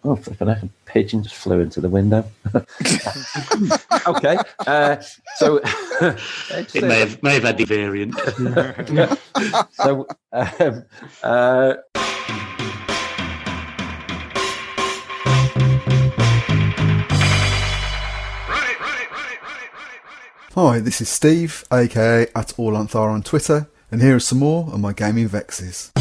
Oh, flipping heck, a pigeon just flew into the window. Okay. So it may have had the variant. So Hi, this is Steve, aka @AllAnthar on Twitter, and here are some more of my gaming vexes.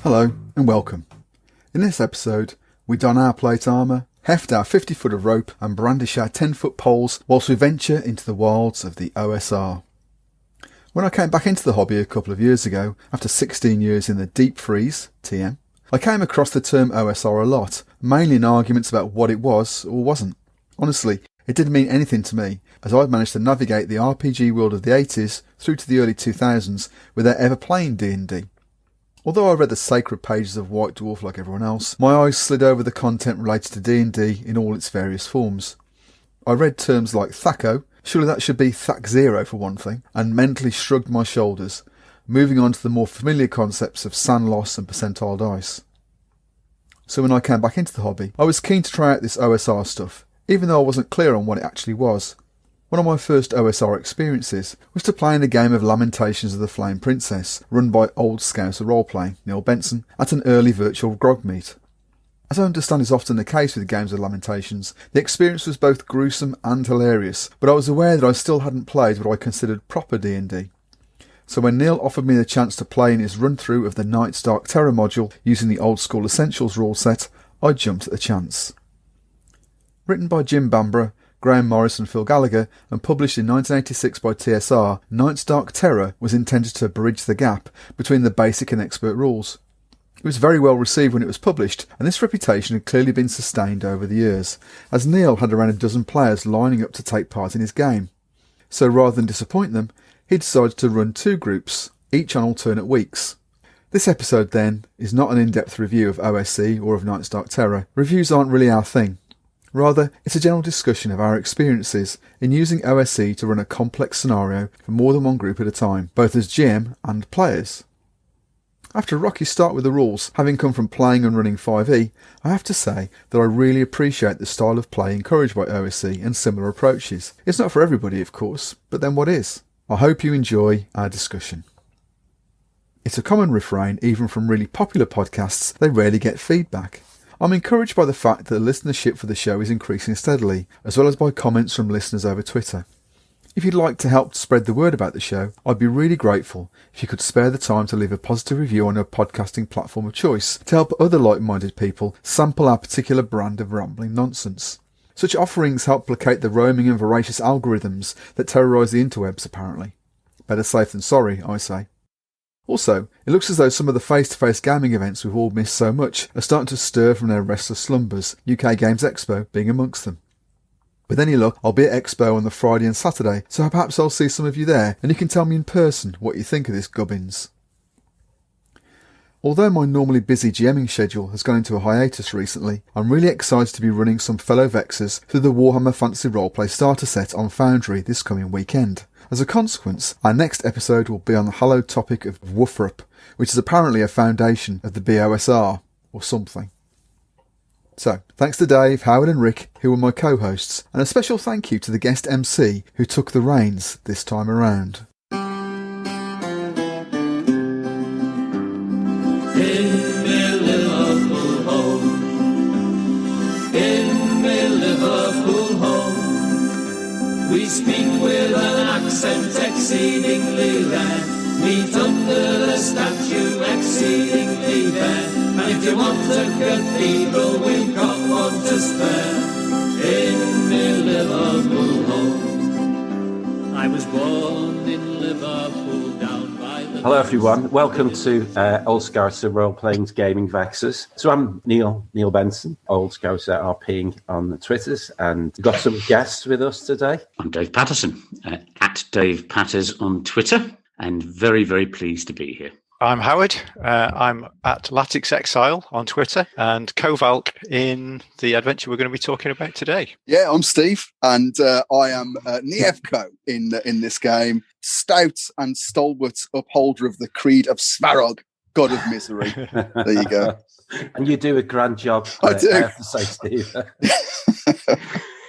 Hello and welcome. In this episode, we don our plate armour, heft our 50-foot of rope and brandish our 10-foot poles whilst we venture into the wilds of the OSR. When I came back into the hobby a couple of years ago, after 16 years in the deep freeze, TM, I came across the term OSR a lot, mainly in arguments about what it was or wasn't. Honestly, it didn't mean anything to me, as I'd managed to navigate the RPG world of the 80s through to the early 2000s without ever playing D&D. Although I read the sacred pages of White Dwarf like everyone else, my eyes slid over the content related to D&D in all its various forms. I read terms like Thaco, surely that should be Thac Zero for one thing, and mentally shrugged my shoulders, moving on to the more familiar concepts of sand loss and percentile dice. So when I came back into the hobby, I was keen to try out this OSR stuff, even though I wasn't clear on what it actually was. One of my first OSR experiences was to play in a game of Lamentations of the Flame Princess, run by old Scouser roleplaying, Neil Benson, at an early virtual grog meet. As I understand is often the case with games of Lamentations, the experience was both gruesome and hilarious, but I was aware that I still hadn't played what I considered proper D&D. So when Neil offered me the chance to play in his run-through of the Night's Dark Terror module using the old school Essentials rule set, I jumped at the chance. Written by Jim Bamborough, Graham Morris and Phil Gallagher, and published in 1986 by TSR, Night's Dark Terror was intended to bridge the gap between the basic and expert rules. It was very well received when it was published, and this reputation had clearly been sustained over the years, as Neil had around a dozen players lining up to take part in his game. So rather than disappoint them, he decided to run 2 groups, each on alternate weeks. This episode, then, is not an in-depth review of OSC or of Night's Dark Terror. Reviews aren't really our thing. Rather, it's a general discussion of our experiences in using OSC to run a complex scenario for more than one group at a time, both as GM and players. After a rocky start with the rules, having come from playing and running 5e, I have to say that I really appreciate the style of play encouraged by OSC and similar approaches. It's not for everybody, of course, but then what is? I hope you enjoy our discussion. It's a common refrain, even from really popular podcasts, they rarely get feedback. I'm encouraged by the fact that the listenership for the show is increasing steadily, as well as by comments from listeners over Twitter. If you'd like to help spread the word about the show, I'd be really grateful if you could spare the time to leave a positive review on your podcasting platform of choice to help other like-minded people sample our particular brand of rambling nonsense. Such offerings help placate the roaming and voracious algorithms that terrorise the interwebs, apparently. Better safe than sorry, I say. Also, it looks as though some of the face-to-face gaming events we've all missed so much are starting to stir from their restless slumbers, UK Games Expo being amongst them. With any luck, I'll be at Expo on the Friday and Saturday, so perhaps I'll see some of you there and you can tell me in person what you think of this gubbins. Although my normally busy GMing schedule has gone into a hiatus recently, I'm really excited to be running some fellow Vexers through the Warhammer Fantasy Roleplay starter set on Foundry this coming weekend. As a consequence, our next episode will be on the hallowed topic of Woofrup, which is apparently a foundation of the BOSR, or something. So, thanks to Dave, Howard and Rick, who were my co-hosts, and a special thank you to the guest MC who took the reins this time around. We speak with an accent exceedingly rare. Meet under the statue exceedingly bare. And if you want a cathedral, we've got one to spare. In my Liverpool home. I was born in Liverpool, down by the Hello everyone, welcome to Old Scouser Role Playing Gaming Vexers. So I'm Neil Benson, Old Scouser RPing on the Twitters, and we've got some guests with us today. I'm Dave Patterson, at Dave Patters on Twitter, and very, very pleased to be here. I'm Howard. I'm at Latix Exile on Twitter and co-Valk in the adventure we're going to be talking about today. Yeah, I'm Steve, and I am Nievko in this game, stout and stalwart upholder of the creed of Svarog, god of misery. There you go. And you do a grand job. I do. I have to say, Steve.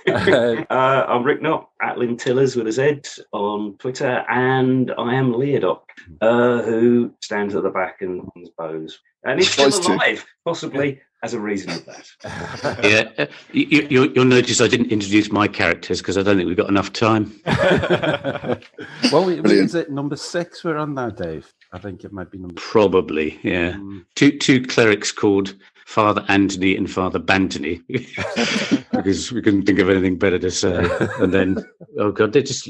I'm Rick Knott, at Lintillers with a Z on Twitter, and I am Leodoc, who stands at the back and runs bows. And he's still alive, possibly as a reason of that. You'll notice I didn't introduce my characters because I don't think we've got enough time. Well, is it number 6 we're on now, Dave? I think it might be number 6. Probably, yeah. Two clerics called Father Anthony and Father Bantony, because we couldn't think of anything better to say. And then, oh God, they just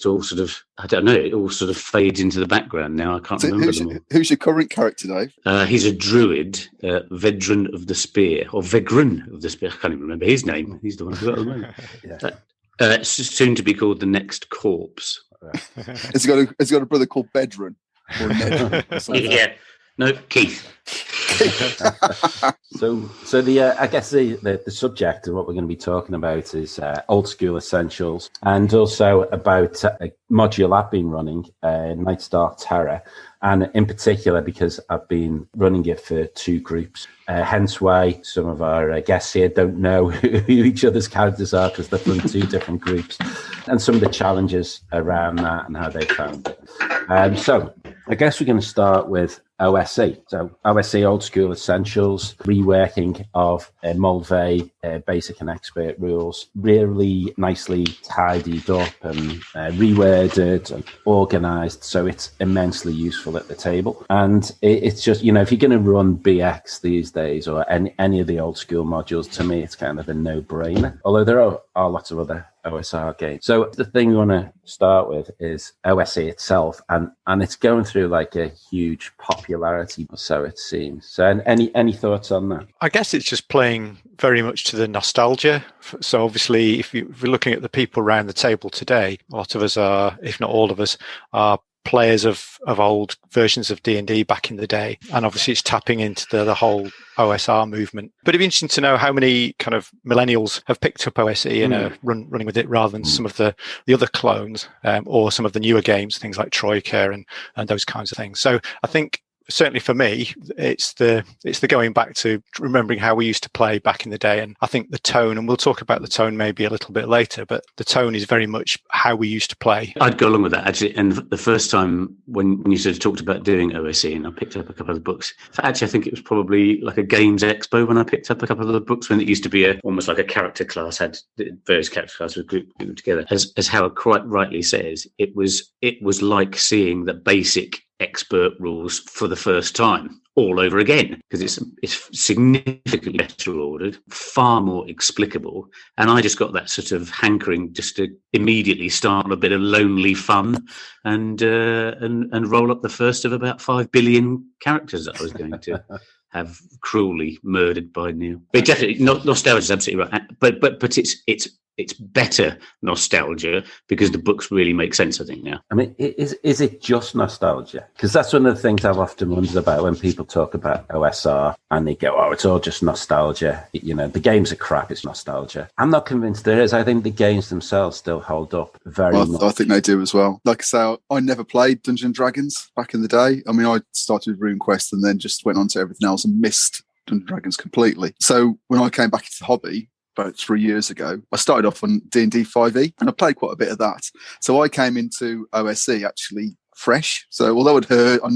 all sort of, I don't know, it all sort of fades into the background now. I can't remember them all. Who's your current character, Dave? He's a druid, Vedran of the Spear, or Vegran of the Spear. I can't even remember his name. He's the one who's got the name. It's soon to be called the Next Corpse. Has he got a brother called Bedran? Or Ned, or yeah. No, Keith. So the I guess the subject of what we're going to be talking about is old school essentials, and also about a module I've been running, Night's Dark Terror, and in particular because I've been running it for 2 groups. Hence why some of our guests here don't know who each other's characters are, because they're from 2 different groups, and some of the challenges around that and how they found it. So I guess we're going to start with OSE. So OSE, Old School Essentials, reworking of Mulvey basic and expert rules, really nicely tidied up and reworded and organised, so it's immensely useful at the table. And it's just, if you're going to run BX these days, or any of the old school modules, to me it's kind of a no-brainer, although there are lots of other OSR games. So the thing we want to start with is OSE itself, and it's going through like a huge popularity, so it seems. So any thoughts on that? I guess it's just playing very much to the nostalgia. So obviously, if you're looking at the people around the table today, a lot of us are, if not all of us, are players of old versions of D&D back in the day, and obviously it's tapping into the whole OSR movement. But it'd be interesting to know how many kind of millennials have picked up OSE and are running with it, rather than some of the other clones, or some of the newer games, things like Troika and those kinds of things. So I think certainly for me, it's the going back to remembering how we used to play back in the day. And I think the tone, and we'll talk about the tone maybe a little bit later, but the tone is very much how we used to play. I'd go along with that, actually. And the first time when you sort of talked about doing OSE, and I picked up a couple of the books, actually, I think it was probably like a Games Expo when I picked up a couple of the books, when it used to be almost like a character class, had various character classes grouped together. As Howard quite rightly says, it was like seeing the basic expert rules for the first time all over again, because it's significantly better ordered, far more explicable, and I just got that sort of hankering just to immediately start a bit of lonely fun and roll up the first of about 5 billion characters that I was going to have cruelly murdered by Neil. But definitely, nostalgia is absolutely right. But it's better nostalgia, because the books really make sense, I think, now. I mean, is it just nostalgia? Because that's one of the things I've often wondered about when people talk about OSR and they go, oh, it's all just nostalgia. The games are crap, it's nostalgia. I'm not convinced there is. I think the games themselves still hold up very much. I think they do as well. Like I say, I never played Dungeons and Dragons back in the day. I mean, I started with RuneQuest and then just went on to everything else and missed Dungeons and Dragons completely. So when I came back into the hobby about 3 years ago, I started off on D&D 5e, and I played quite a bit of that. So I came into OSE actually fresh. So although I'd heard of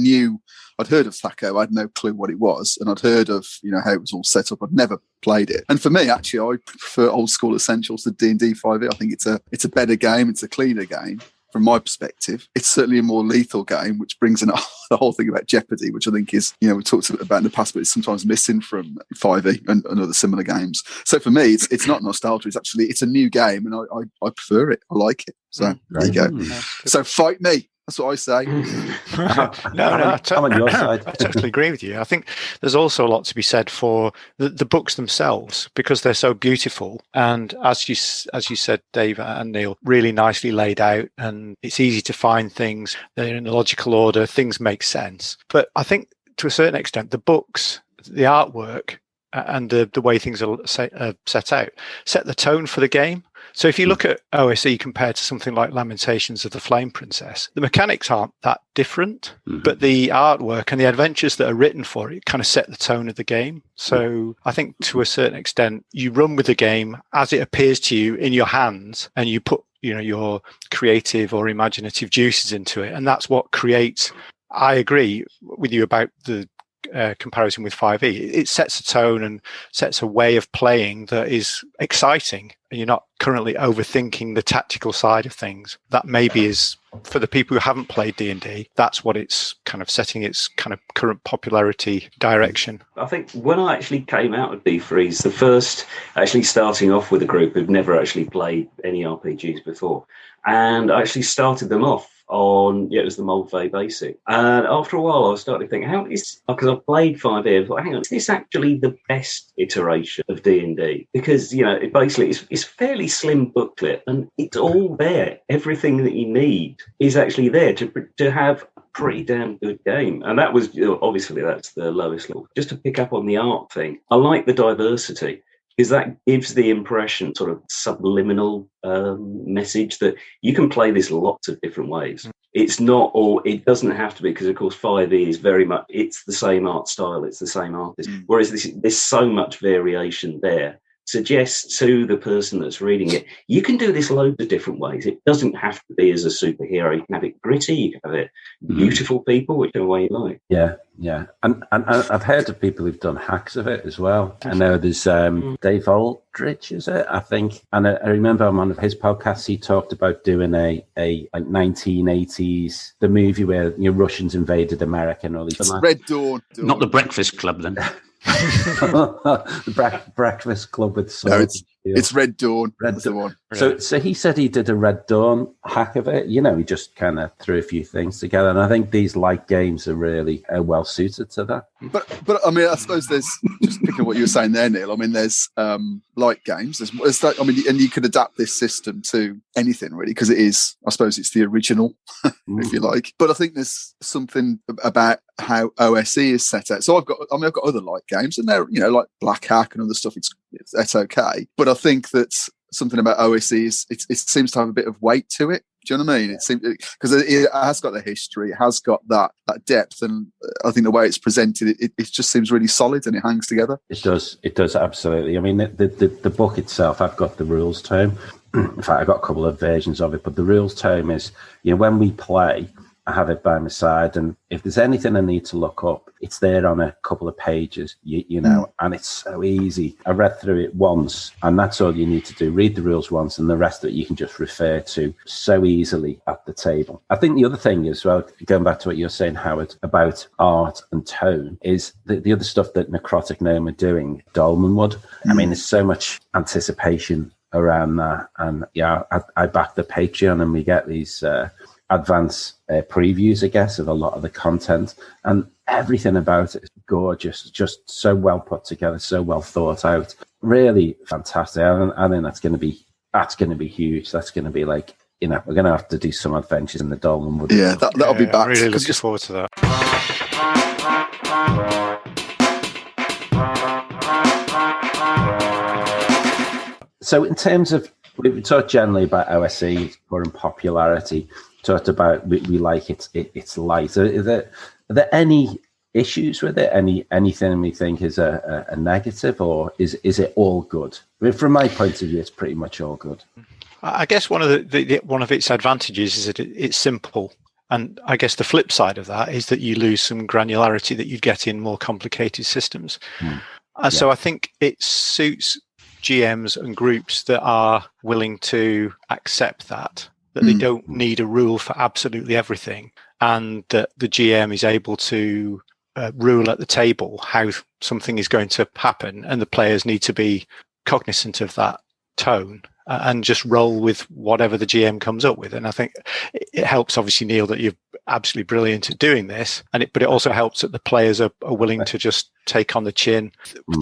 Thaco, I had no clue what it was, and I'd heard of how it was all set up. I'd never played it. And for me, actually, I prefer old school essentials to D&D 5e. I think it's a better game. It's a cleaner game. From my perspective, it's certainly a more lethal game, which brings in the whole thing about jeopardy, which I think is, we talked about in the past, but it's sometimes missing from 5e and other similar games. So for me, it's not nostalgia. It's a new game, and I prefer it. I like it. So there you go. So fight me. That's what I say. No, I'm on your side. I totally agree with you. I think there's also a lot to be said for the books themselves, because they're so beautiful, and as you said, Dave and Neil, really nicely laid out, and it's easy to find things. They're in a logical order. Things make sense. But I think to a certain extent, the books, the artwork, and the way things are set out set the tone for the game. So if you look at OSE compared to something like Lamentations of the Flame Princess, the mechanics aren't that different, but the artwork and the adventures that are written for it kind of set the tone of the game. So I think to a certain extent, you run with the game as it appears to you in your hands, and you put your creative or imaginative juices into it, and that's what creates. I agree with you about the comparison with 5e. It sets a tone and sets a way of playing that is exciting, and you're not currently overthinking the tactical side of things. That maybe is, for the people who haven't played D&D, that's what it's kind of setting its kind of current popularity direction. I think when I actually came out of D3s, the first actually starting off with a group who'd never actually played any RPGs before, and I actually started them off on, it was the Moldvay Basic. And after a while, I was starting to think, because I've played 5e, I thought, hang on, is this actually the best iteration of D&D? Because, it basically, it's a fairly slim booklet, and it's all there. Everything that you need is actually there to have a pretty damn good game. And that was, obviously, that's the lowest level. Just to pick up on the art thing, I like the diversity, because that gives the impression, sort of subliminal message, that you can play this lots of different ways. It's not, or it doesn't have to be, because of course 5e is very much, it's the same art style, it's the same artist. Whereas there's so much variation there. Suggests to the person that's reading it, you can do this loads of different ways. It doesn't have to be as a superhero. You can have it gritty, you can have it beautiful people, whichever way you like. Yeah. And I've heard of people who've done hacks of it as well. I know there's Dave Aldrich, is it? I think. And I remember on one of his podcasts, he talked about doing a like 1980s, the movie where Russians invaded America and all these. Red Dawn. Not the Breakfast Club, then. The Breakfast Club with swords. It's Red Dawn. That's the one. So he said he did a Red Dawn hack of it. He just kind of threw a few things together, and I think these light games are really well suited to that. But I mean, I suppose there's, just picking up what you were saying there, Neil. I mean, there's light games. There's that. I mean, and you could adapt this system to anything really, because it is. I suppose it's the original, if you like. But I think there's something about how OSE is set out. So I've got other light games, and they're like Black Hack and other stuff. It's okay, but I think that something about OSE is it seems to have a bit of weight to it. Do you know what I mean? It seems, because it has got the history, it has got that depth, and I think the way it's presented, it just seems really solid and it hangs together. It does absolutely. I mean, the book itself, I've got the rules tome. In fact, I've got a couple of versions of it, but the rules tome is, when we play, I have it by my side, and if there's anything I need to look up, it's there on a couple of pages, and it's so easy. I read through it once, and that's all you need to do. Read the rules once, and the rest of it you can just refer to so easily at the table. I think the other thing as well, going back to what you're saying, Howard, about art and tone, is the other stuff that Necrotic Gnome are doing, Dolmenwood. I mean, there's so much anticipation around that, and I back the Patreon, and we get these advance previews, I guess, of a lot of the content, and everything about it is gorgeous, just so well put together, so well thought out, really fantastic. I think that's going to be huge. That's going to be like, we're going to have to do some adventures in the Dolmenwood. Yeah, that'll be back. I'm really looking forward to that. So in terms of, we talked generally about OSE, current popularity, talked about we like it's light. Are there any issues with it? Anything we think is a negative, or is it all good? I mean, from my point of view, it's pretty much all good. I guess one of its advantages is that it's simple, and I guess the flip side of that is that you lose some granularity that you get in more complicated systems. So I think it suits GMs and groups that are willing to accept that they don't need a rule for absolutely everything, and that the GM is able to rule at the table how something is going to happen, and the players need to be cognizant of that tone and just roll with whatever the GM comes up with. And I think it helps, obviously, Neil, that you're absolutely brilliant at doing this, but it also helps that the players are willing to just take on the chin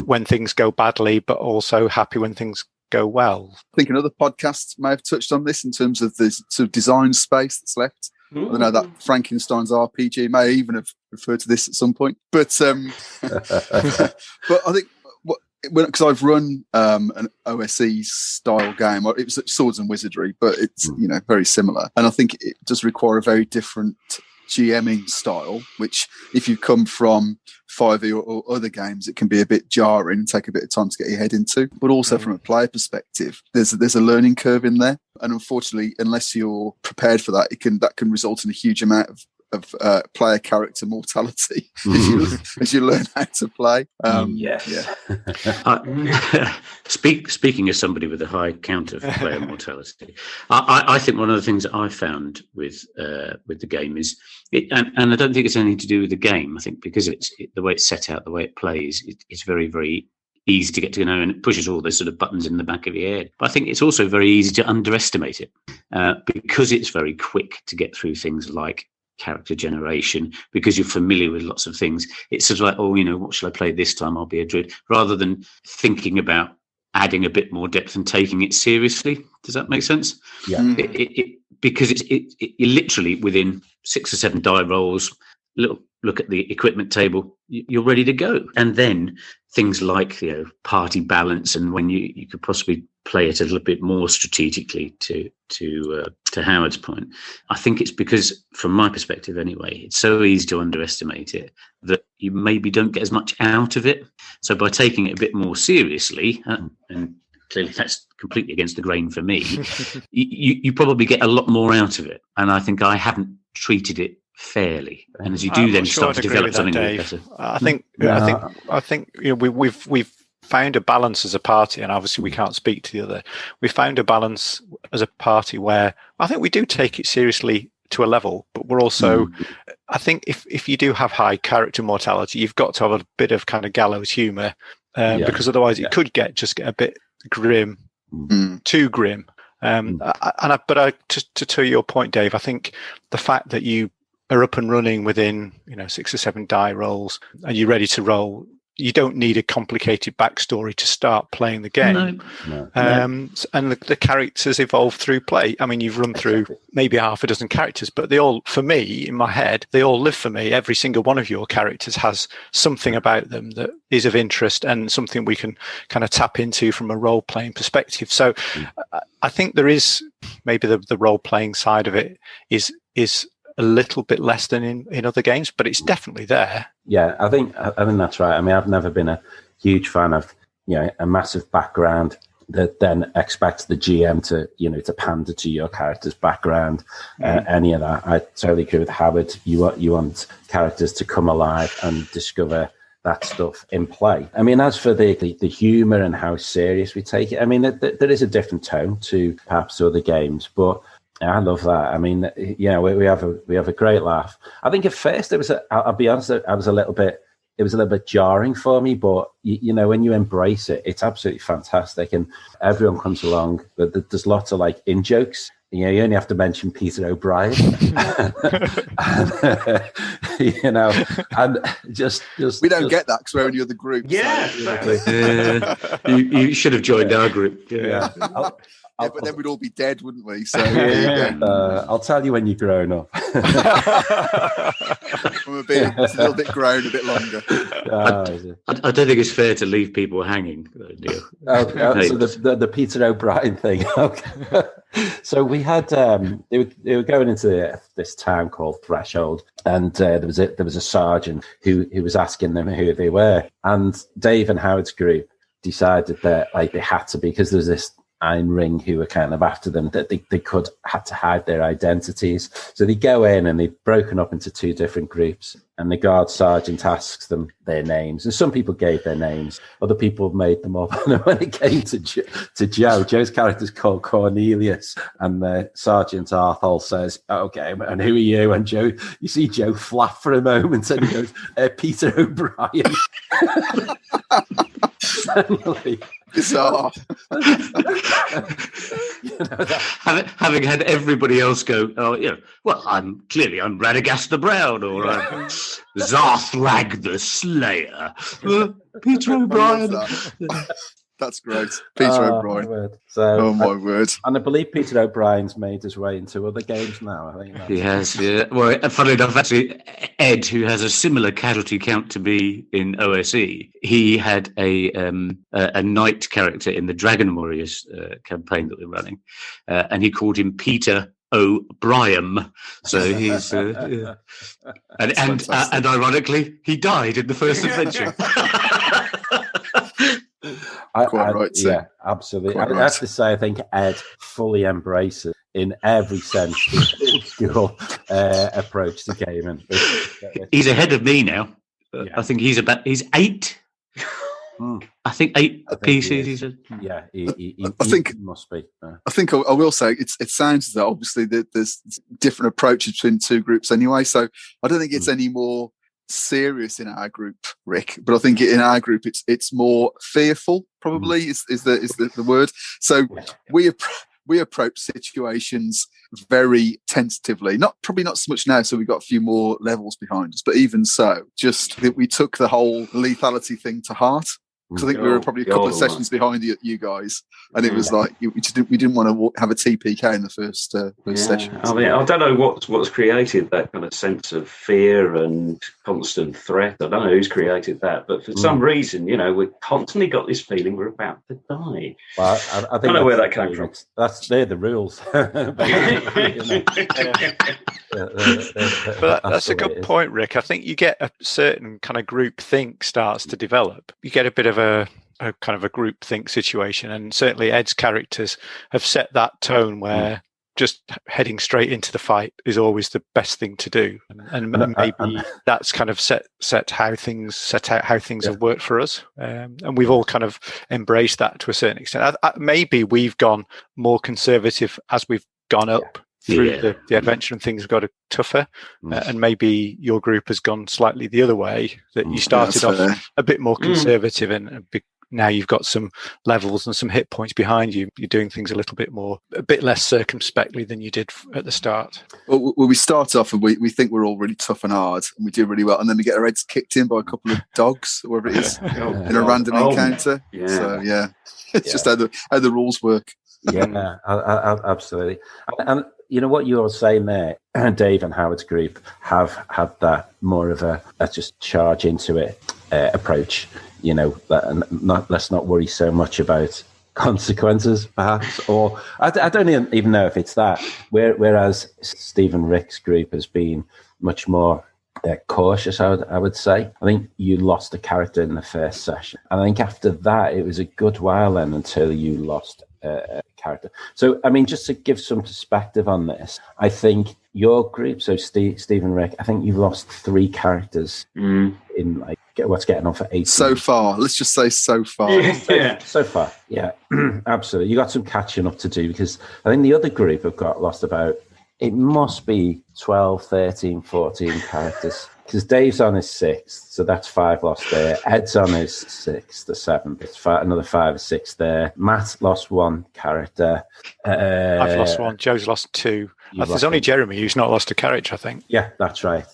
when things go badly, but also happy when things go well. I think another podcast may have touched on this in terms of the sort of design space that's left. I don't know that Frankenstein's RPG may even have referred to this at some point, but but I think because I've run an OSE style game, it was Swords and Wizardry, but it's very similar, and I think it does require a very different GMing style, which if you come from 5e or other games, it can be a bit jarring and take a bit of time to get your head into. But also from a player perspective, there's a learning curve in there, and unfortunately, unless you're prepared for that, that can result in a huge amount of player character mortality as you learn how to play. Speaking as somebody with a high count of player mortality, I think one of the things that I found with the game is, and I don't think it's anything to do with the game. I think because it's the way it's set out, the way it plays, it's very, very easy to get to know, and it pushes all those sort of buttons in the back of your head. But I think it's also very easy to underestimate it because it's very quick to get through things like character generation, because you're familiar with lots of things. It's sort of like, what shall I play this time? I'll be a druid, rather than thinking about adding a bit more depth and taking it seriously. Does that make sense? Yeah. Because you're literally within 6 or 7 die rolls, look at the equipment table, you're ready to go. And then things like party balance, and when you could possibly play it a little bit more strategically, to Howard's point. I think it's because, from my perspective anyway, it's so easy to underestimate it that you maybe don't get as much out of it. So by taking it a bit more seriously, and clearly that's completely against the grain for me, you probably get a lot more out of it. And I think I haven't treated it fairly, and as you do then start to develop something better. I think we've found a balance as a party, and obviously we can't speak to the other. We found a balance as a party where I think we do take it seriously to a level, but we're also, I think if you do have high character mortality, you've got to have a bit of kind of gallows humour, because otherwise it could get a bit grim, too grim. To your point, Dave, I think the fact that you are up and running within 6 or 7 die rolls and you're ready to roll, you don't need a complicated backstory to start playing the game. No. And the characters evolve through play. I mean, you've run through maybe half a dozen characters, but they all, for me, in my head, they all live for me. Every single one of your characters has something about them that is of interest and something we can kind of tap into from a role-playing perspective. So I think there is maybe the role-playing side of it is a little bit less than in other games, but it's definitely there. Yeah, I think that's right. I mean, I've never been a huge fan of a massive background that then expects the GM to pander to your character's background. Any of that, I totally agree with Howard. You want characters to come alive and discover that stuff in play. I mean, as for the humour and how serious we take it, I mean, there is a different tone to perhaps other games, but I love that. I mean, we have a great laugh. I think at first I'll be honest, it was a little bit jarring for me, but when you embrace it, it's absolutely fantastic, and everyone comes along. But there's lots of in jokes. You only have to mention Peter O'Brien, and just we don't get that because we're in the other group. Yeah, so, you should have joined our group. Yeah. But then we'd all be dead, wouldn't we? So I'll tell you when you're grown up. I'm a little bit grown, a bit longer. I don't think it's fair to leave people hanging. So the Peter O'Brien thing. Okay. So we had they were going into this town called Threshold, and there was a sergeant who was asking them who they were, and Dave and Howard's group decided that they had to, because there was this Iron Ring who were kind of after them, that they had to hide their identities. So they go in and they've broken up into 2 different groups, and the guard sergeant asks them their names. And some people gave their names, other people made them up. And when it came to Joe's character's called Cornelius, and the Sergeant Arthol says, "Okay, and who are you?" And Joe, you see Joe flap for a moment, and he goes, "Peter O'Brien." Bizarre. Having had everybody else go, oh, well, I'm Radagast the Brown, or I'm Zarthlag the Slayer. Peter O'Brien. That's great. Peter O'Brien. So, my word. And I believe Peter O'Brien's made his way into other games now. I think he has, yeah. Well, funnily enough, actually, Ed, who has a similar casualty count to me in OSE, he had a knight character in the Dragon Warriors campaign that we're running, and he called him Peter O'Brien. So he's and ironically, he died in the first adventure. Right, yeah, absolutely. I have to say, I think Ed fully embraces in every sense the school approach to gaming. He's ahead of me now. I think he's 8. I think 8 PCs. I think he must be. I think I will say it sounds as though obviously there's different approaches between two groups anyway. So I don't think it's any more serious in our group, Rick, but I think in our group it's more fearful. Probably is the word. So we approach situations very tentatively. Probably not so much now. So we've got a few more levels behind us, but even so, just that we took the whole lethality thing to heart. Because I think we were probably a couple of sessions behind you guys, and it was like we didn't want to have a TPK in the first session. I mean, I don't know what's created that kind of sense of fear and constant threat. I don't know who's created that, but for some reason, we've constantly got this feeling we're about to die. Well, I don't know where that came from. They're the rules. But that's a good point, Rick. I think you get a certain kind of group think starts to develop. You get a bit of a kind of a group think situation, and certainly Ed's characters have set that tone where just heading straight into the fight is always the best thing to do, and maybe that's kind of set out how things have worked for us, and we've all kind of embraced that to a certain extent. Maybe we've gone more conservative as we've gone up through the adventure, and things have got tougher, and maybe your group has gone slightly the other way, that you started off a bit more conservative, and now you've got some levels and some hit points behind you. You're doing things a bit less circumspectly than you did at the start. Well, we start off and we think we're all really tough and hard, and we do really well, and then we get our heads kicked in by a couple of dogs, or whatever it is, in a random encounter. Yeah. So it's just how the rules work. Yeah, absolutely. And you know what you were saying there, Dave and Howard's group have had that more of a just charge into it approach. Let's not worry so much about consequences, perhaps, or I don't even know if it's that. Whereas Stephen Rick's group has been much more cautious, I would say. I think you lost a character in the first session, and I think after that it was a good while then until you lost a character. So, I mean, just to give some perspective on this, I think your group, so Stephen Rick, I think you've lost 3 characters in what's getting on for 8 so far. Let's just say so far. So far, yeah. Absolutely. You got some catching up to do, because I think the other group have lost about, it must be 12, 13, 14 characters. Because Dave's on his 6th, so that's 5 lost there. Ed's on his 6th, the 7th. It's another 5 or 6 there. Matt lost 1 character. I've lost 1. Joe's lost 2. There's only Jeremy who's not lost a character, I think. Yeah, that's right.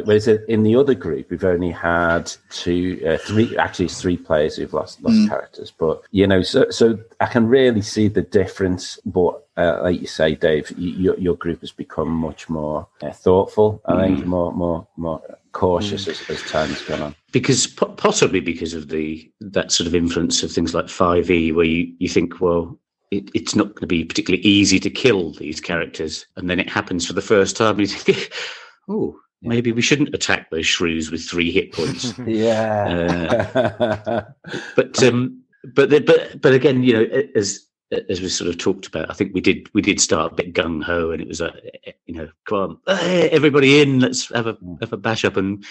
Whereas in the other group, we've only had 3. Actually, it's 3 players who've lost characters. But so I can really see the difference. But like you say, Dave, your group has become much more thoughtful. I think more cautious as time's gone on. Possibly because of that sort of influence of things like 5e, where you think, well, it's not going to be particularly easy to kill these characters, and then it happens for the first time, and you think, maybe we shouldn't attack those shrews with 3 hit points. But again, as we sort of talked about, I think we did start a bit gung ho, and it was come on, everybody in, let's have a bash up, and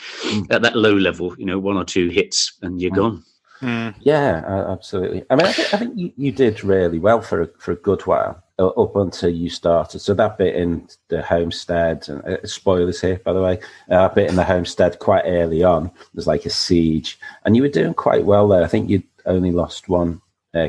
at that low level, 1 or 2 hits and you're gone. Yeah, absolutely. I mean, I think you did really well for a good while up until you started. So that bit in the homestead, and spoilers here, by the way, that bit in the homestead quite early on was like a siege, and you were doing quite well there. I think you'd only lost 1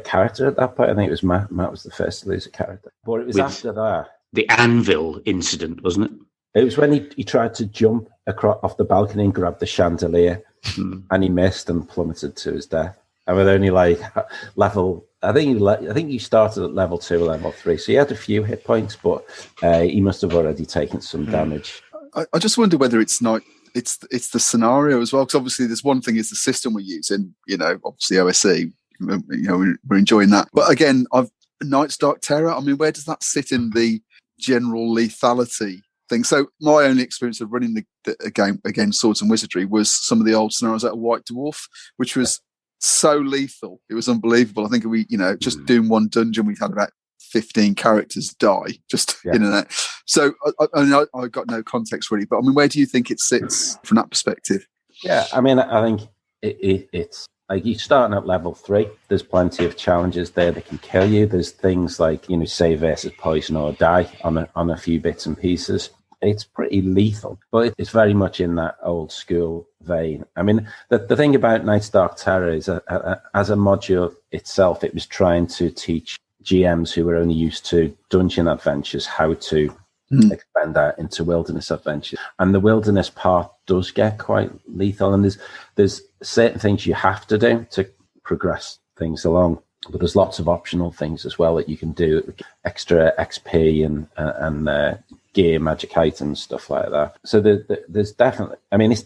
character at that point. I think it was Matt. Matt was the first to lose a character. But it was after that. The anvil incident, wasn't it? It was when he tried to jump across off the balcony and grab the chandelier, and he missed and plummeted to his death. And with only like level, I think you started at level 2 or level 3, so he had a few hit points, but he must have already taken some damage. I just wonder whether it's not. It's the scenario as well, because obviously there's one thing is the system we're using. Obviously OSE. We're enjoying that, but again, Night's Dark Terror. I mean, where does that sit in the general lethality thing? So my only experience of running the game against Swords and Wizardry was some of the old scenarios at White Dwarf, which was so lethal. It was unbelievable. I think we, just doing one dungeon, we had about 15 characters die just in and out. So I got no context really, but I mean, where do you think it sits from that perspective? Yeah, I mean, I think it's like you're starting at level 3. There's plenty of challenges there that can kill you. There's things like, save versus poison or die on a few bits and pieces. It's pretty lethal, but it's very much in that old school vein. I mean, the thing about Night's Dark Terror is as a module itself, it was trying to teach GMs who were only used to dungeon adventures how to expand that into wilderness adventures. And the wilderness part does get quite lethal, and there's certain things you have to do to progress things along. But there's lots of optional things as well that you can do, extra XP and gear, magic items, stuff like that. So there's definitely, I mean, it's,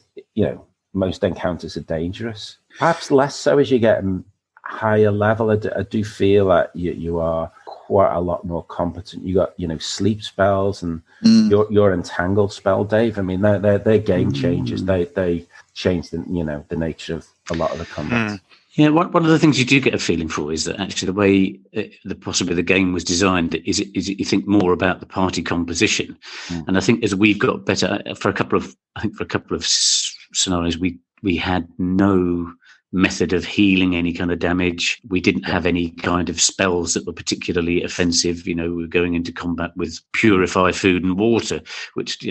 most encounters are dangerous. Perhaps less so as you get higher level. I do feel that you are quite a lot more competent. You got, sleep spells and your entangle spell, Dave. I mean, they're game changers. They change the nature of a lot of the combat. Yeah, one of the things you do get a feeling for is that actually the way possibly the game was designed is you think more about the party composition, and I think as we've got better for a couple of scenarios, we had no method of healing any kind of damage. We didn't have any kind of spells that were particularly offensive. We were going into combat with purify food and water, which,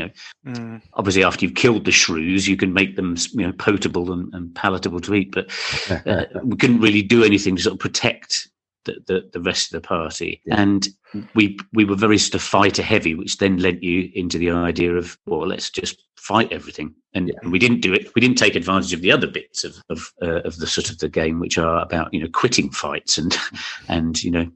obviously after you've killed the shrews, you can make them, potable and palatable to eat. But we couldn't really do anything to sort of protect the rest of the party. Yeah. And we were very sort of fighter heavy, which then led you into the idea of, well, let's just fight everything. And we didn't do it. We didn't take advantage of the other bits of the sort of the game, which are about quitting fights and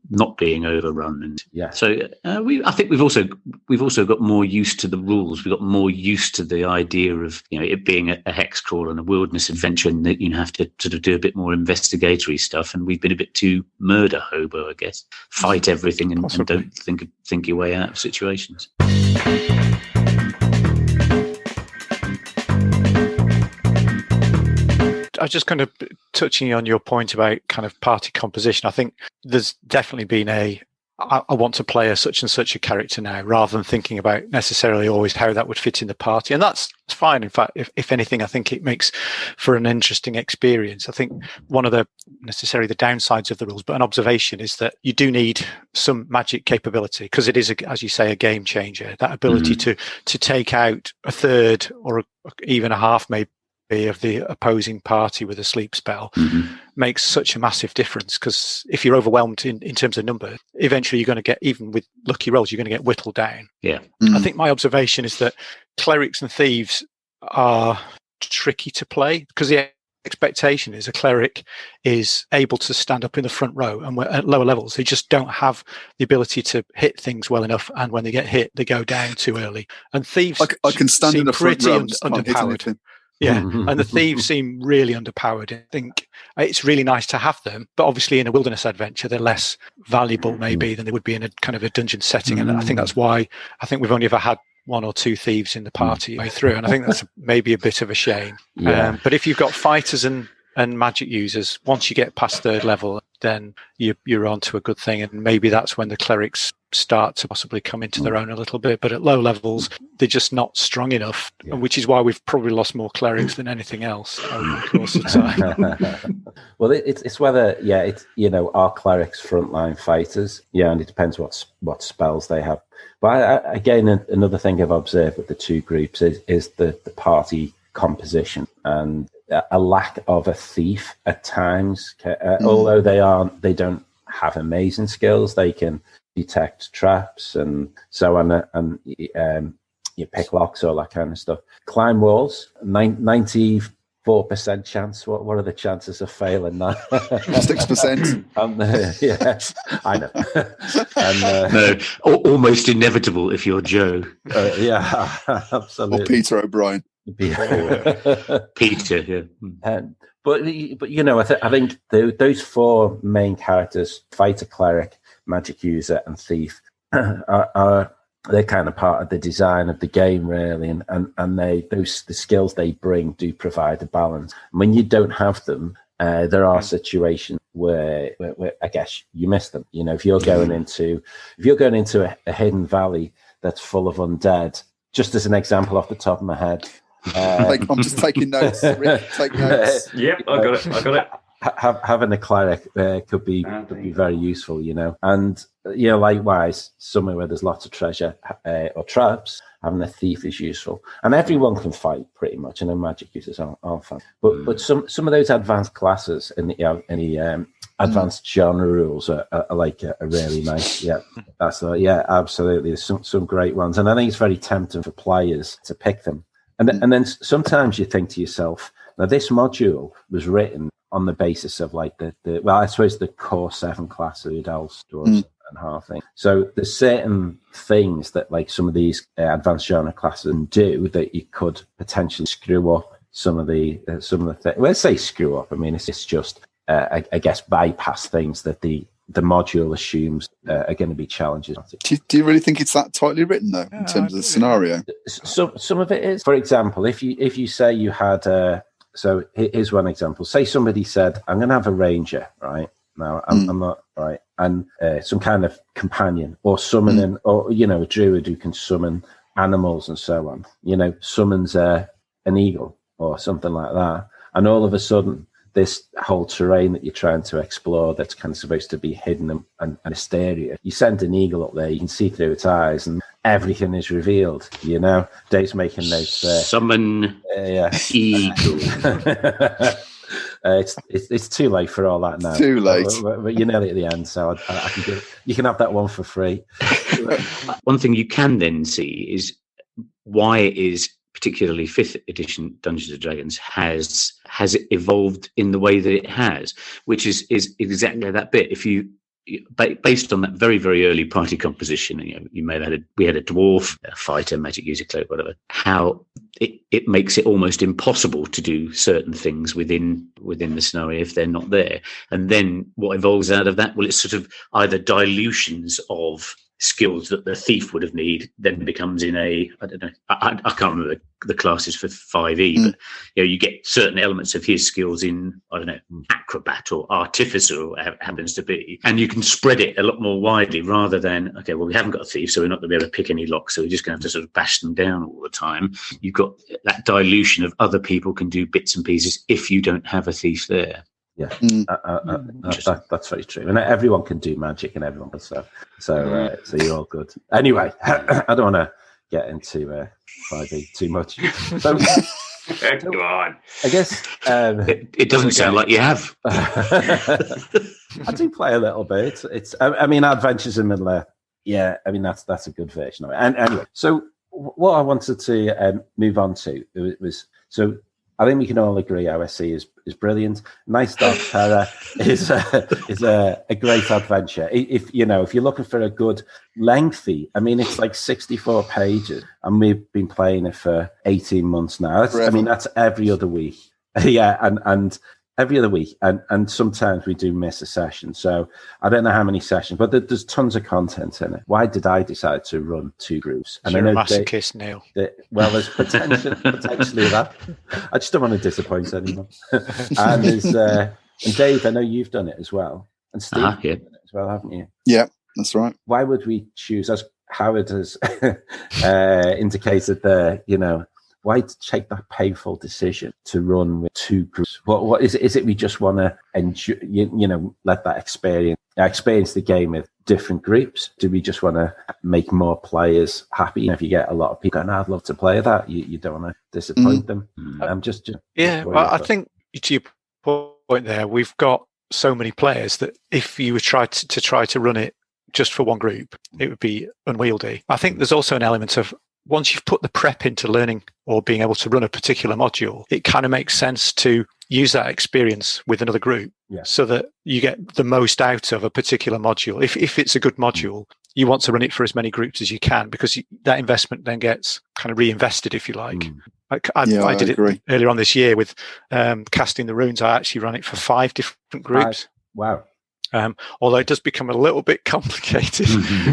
not being overrun. And so I think we've also got more used to the rules. We got more used to the idea of it being a hex crawl and a wilderness adventure, and that you have to sort of do a bit more investigatory stuff. And we've been a bit too murder hobo, I guess. Fight everything and don't think your way out of situations. I was just kind of touching on your point about kind of party composition. I think there's definitely been I want to play a such and such a character now, rather than thinking about necessarily always how that would fit in the party. And that's fine. In fact, if anything, I think it makes for an interesting experience. I think one of the downsides of the rules, but an observation, is that you do need some magic capability, because it is, as you say, a game changer. That ability to take out a third or even a half, maybe, of the opposing party with a sleep spell makes such a massive difference, because if you're overwhelmed in terms of number, eventually you're going to get, even with lucky rolls, you're going to get whittled down. I think my observation is that clerics and thieves are tricky to play, because the expectation is a cleric is able to stand up in the front row, and at lower levels they just don't have the ability to hit things well enough, and when they get hit they go down too early. And thieves I can stand in the front row underpowered. And the thieves seem really underpowered. I think it's really nice to have them, but obviously in a wilderness adventure they're less valuable maybe than they would be in a kind of a dungeon setting. And I think that's why I think we've only ever had 1 or 2 thieves in the party way through, and I think that's maybe a bit of a shame. But if you've got fighters and magic users, once you get past 3rd level, then you're on to a good thing, and maybe that's when the clerics start to possibly come into their own a little bit. But at low levels they're just not strong enough, which is why we've probably lost more clerics than anything else over the course of time. Well, it's whether it's are clerics frontline fighters, and it depends what spells they have. But again, another thing I've observed with the two groups is the party composition, and a lack of a thief at times. Although they don't have amazing skills, they can detect traps and so on, and you pick locks, all that kind of stuff. Climb walls, 94% chance. What are the chances of failing that? 6%. Yeah, I know. And, no, almost inevitable if you're Joe. Yeah, absolutely. Or Peter O'Brien. Peter, yeah. But you know, I think those four main characters, fighter, cleric, magic user, and thief, they're kind of part of the design of the game, really, and the skills they bring do provide a balance. When you don't have them, there are situations where I guess you miss them. You know, if you're going into a hidden valley that's full of undead, just as an example off the top of my head. I'm just taking notes. Rick, take notes. Yep, I got it. Having a cleric could be very useful, you know. And you know, likewise, somewhere where there's lots of treasure or traps, having a thief is useful. And everyone can fight pretty much. I know magic users aren't fun, but some of those advanced classes in the advanced genre rules are really nice. Yeah, absolutely. There's some great ones, and I think it's very tempting for players to pick them. And then sometimes you think to yourself, now this module was written on the basis of like I suppose the core 7 class of elves, dwarves, and halfling. So there's certain things that like some of these advanced genre classes do that you could potentially screw up some of the things. Well, let's say screw up. I mean, it's just I guess bypass things that the module assumes are going to be challenges. Do you really think it's that tightly written though, in terms of the scenario? Some of it is. For example, if you say you had so here's one example. Say somebody said, "I'm going to have a ranger, right?" Now I'm not right, and some kind of companion or summoning, or you know, a druid who can summon animals and so on. You know, summons an eagle or something like that, and all of a sudden, this whole terrain that you're trying to explore that's kind of supposed to be hidden and mysterious. You send an eagle up there, you can see through its eyes, and everything is revealed. You know, Dave's making notes there. Summon eagle. It's too late for all that now. Too late. But you're nearly at the end, so I can you can have that one for free. One thing you can then see is why it is particularly 5th edition Dungeons and Dragons has evolved in the way that it has, which is exactly that bit. If you based on that very, very early party composition, you know, you may have we had a dwarf, a fighter, magic user, cleric, whatever. How it makes it almost impossible to do certain things within the scenario if they're not there. And then what evolves out of that? Well, it's sort of either dilutions of skills that the thief would have need, then becomes in I don't know, I can't remember the classes for 5e, but you know, you get certain elements of his skills in, I don't know, acrobat or artificer or whatever it happens to be, and you can spread it a lot more widely rather than, okay, well, we haven't got a thief, so we're not going to be able to pick any locks, so we're just going to have to sort of bash them down all the time. You've got that dilution of other people can do bits and pieces if you don't have a thief there. Yeah, that's very true. And everyone can do magic, and everyone can so you're all good. Anyway, I don't want to get into 5e too much. So, Go on. I guess it doesn't sound like you have. I do play a little bit. I mean, Adventures in Middle-earth. Yeah, I mean that's a good version of it. And anyway, so what I wanted to move on to was so. I think we can all agree OSC is brilliant. Nice Dark Terror is a great adventure. If you're looking for a good lengthy, I mean, it's like 64 pages, and we've been playing it for 18 months now. That's every other week. Yeah, and every other week, and sometimes we do miss a session. So I don't know how many sessions, but there's tons of content in it. Why did I decide to run 2 groups? And you're a masochist, Neil. Well, there's potentially that. I just don't want to disappoint anyone. And Dave, I know you've done it as well, and Steve, you've done it as well, haven't you? Yeah, that's right. Why would we choose, as Howard has indicated there, why take that painful decision to run with 2 groups? What is it? Is it we just want to enjoy, let that experience the game with different groups? Do we just want to make more players happy? You know, if you get a lot of people going, I'd love to play that, you don't want to disappoint them. I'm just well, I think to your point there, we've got so many players that if you were try to run it just for one group, it would be unwieldy. I think there's also an element of once you've put the prep into learning or being able to run a particular module, it kind of makes sense to use that experience with another group so that you get the most out of a particular module. If it's a good module, you want to run it for as many groups as you can, because that investment then gets kind of reinvested, if you like. I did it earlier on this year with casting the runes. I actually ran it for 5 different groups. Wow. Although it does become a little bit complicated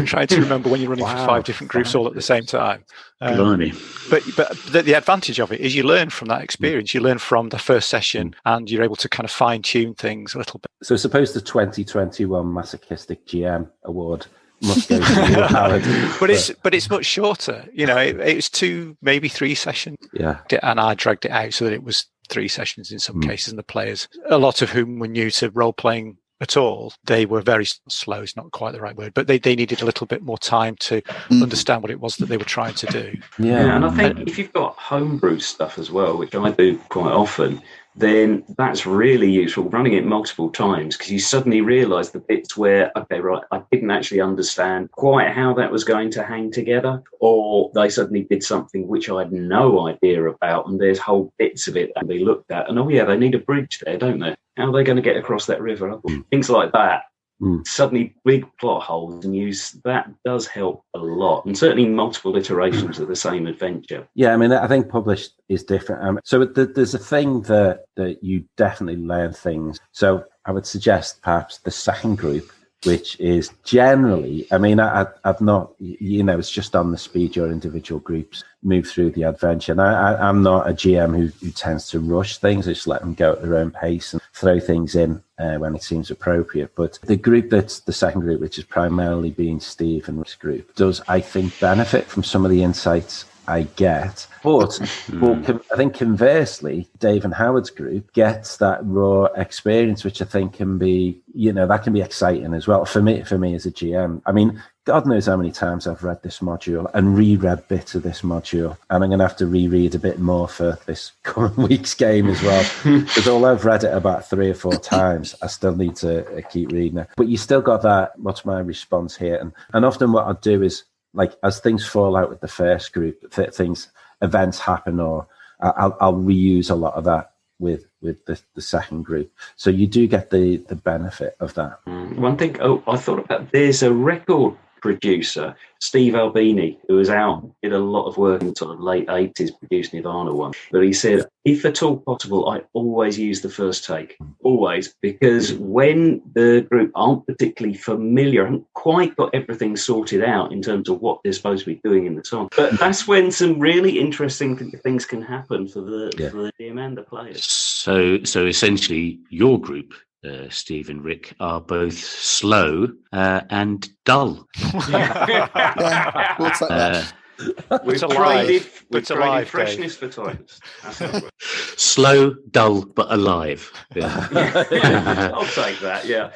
trying to remember when you're running for 5 different groups all at the same time. But the advantage of it is you learn from that experience. You learn from the first session and you're able to kind of fine tune things a little bit. So suppose the 2021 Masochistic GM Award must go to you, Howard. But it's much shorter. You know, it was 2, maybe 3 sessions. Yeah. And I dragged it out so that it was 3 sessions in some cases, and the players, a lot of whom were new to role playing at all, they were very slow, is not quite the right word, but they needed a little bit more time to understand what it was that they were trying to do. Yeah, and I think if you've got homebrew stuff as well, which I do quite often, then that's really useful, running it multiple times, because you suddenly realise the bits where, okay, right, I didn't actually understand quite how that was going to hang together, or they suddenly did something which I had no idea about, and there's whole bits of it that they looked at, and they need a bridge there, don't they? How are they going to get across that river? Things like that. Suddenly big plot holes, and that does help a lot, and certainly multiple iterations of the same adventure. Yeah, I mean, I think published is different. So there's a thing that you definitely learn things. So I would suggest perhaps the second group, which is generally, I mean, I've not, it's just on the speed your individual groups move through the adventure. And I'm not a GM who tends to rush things. I just let them go at their own pace and throw things in when it seems appropriate. But the group that's the second group, which is primarily being Steve and Rick's group, does, I think, benefit from some of the insights I get. But I think conversely, Dave and Howard's group gets that raw experience, which I think can be, that can be exciting as well. For me as a GM, I mean, God knows how many times I've read this module and reread bits of this module, and I'm going to have to reread a bit more for this current week's game as well. Because although I've read it about 3 or 4 times, I still need to keep reading it. But you still got that, what's my response here? And often what I'll do is, like, as things fall out with the first group, events happen, or I'll reuse a lot of that with the second group. So you do get the benefit of that. One thing, I thought about, there's a record producer, Steve Albini, who was out, did a lot of work in the sort of late 80s producing Nirvana one. But he said, if at all possible, I always use the first take. Always. Because when the group aren't particularly familiar, haven't quite got everything sorted out in terms of what they're supposed to be doing in the song. But that's when some really interesting things can happen for the DM and the players. So essentially, your group, Steve and Rick, are both slow and dull. We'll take that. We've traded freshness for toilets. Slow, dull, but alive. Yeah. I'll take that. Yeah.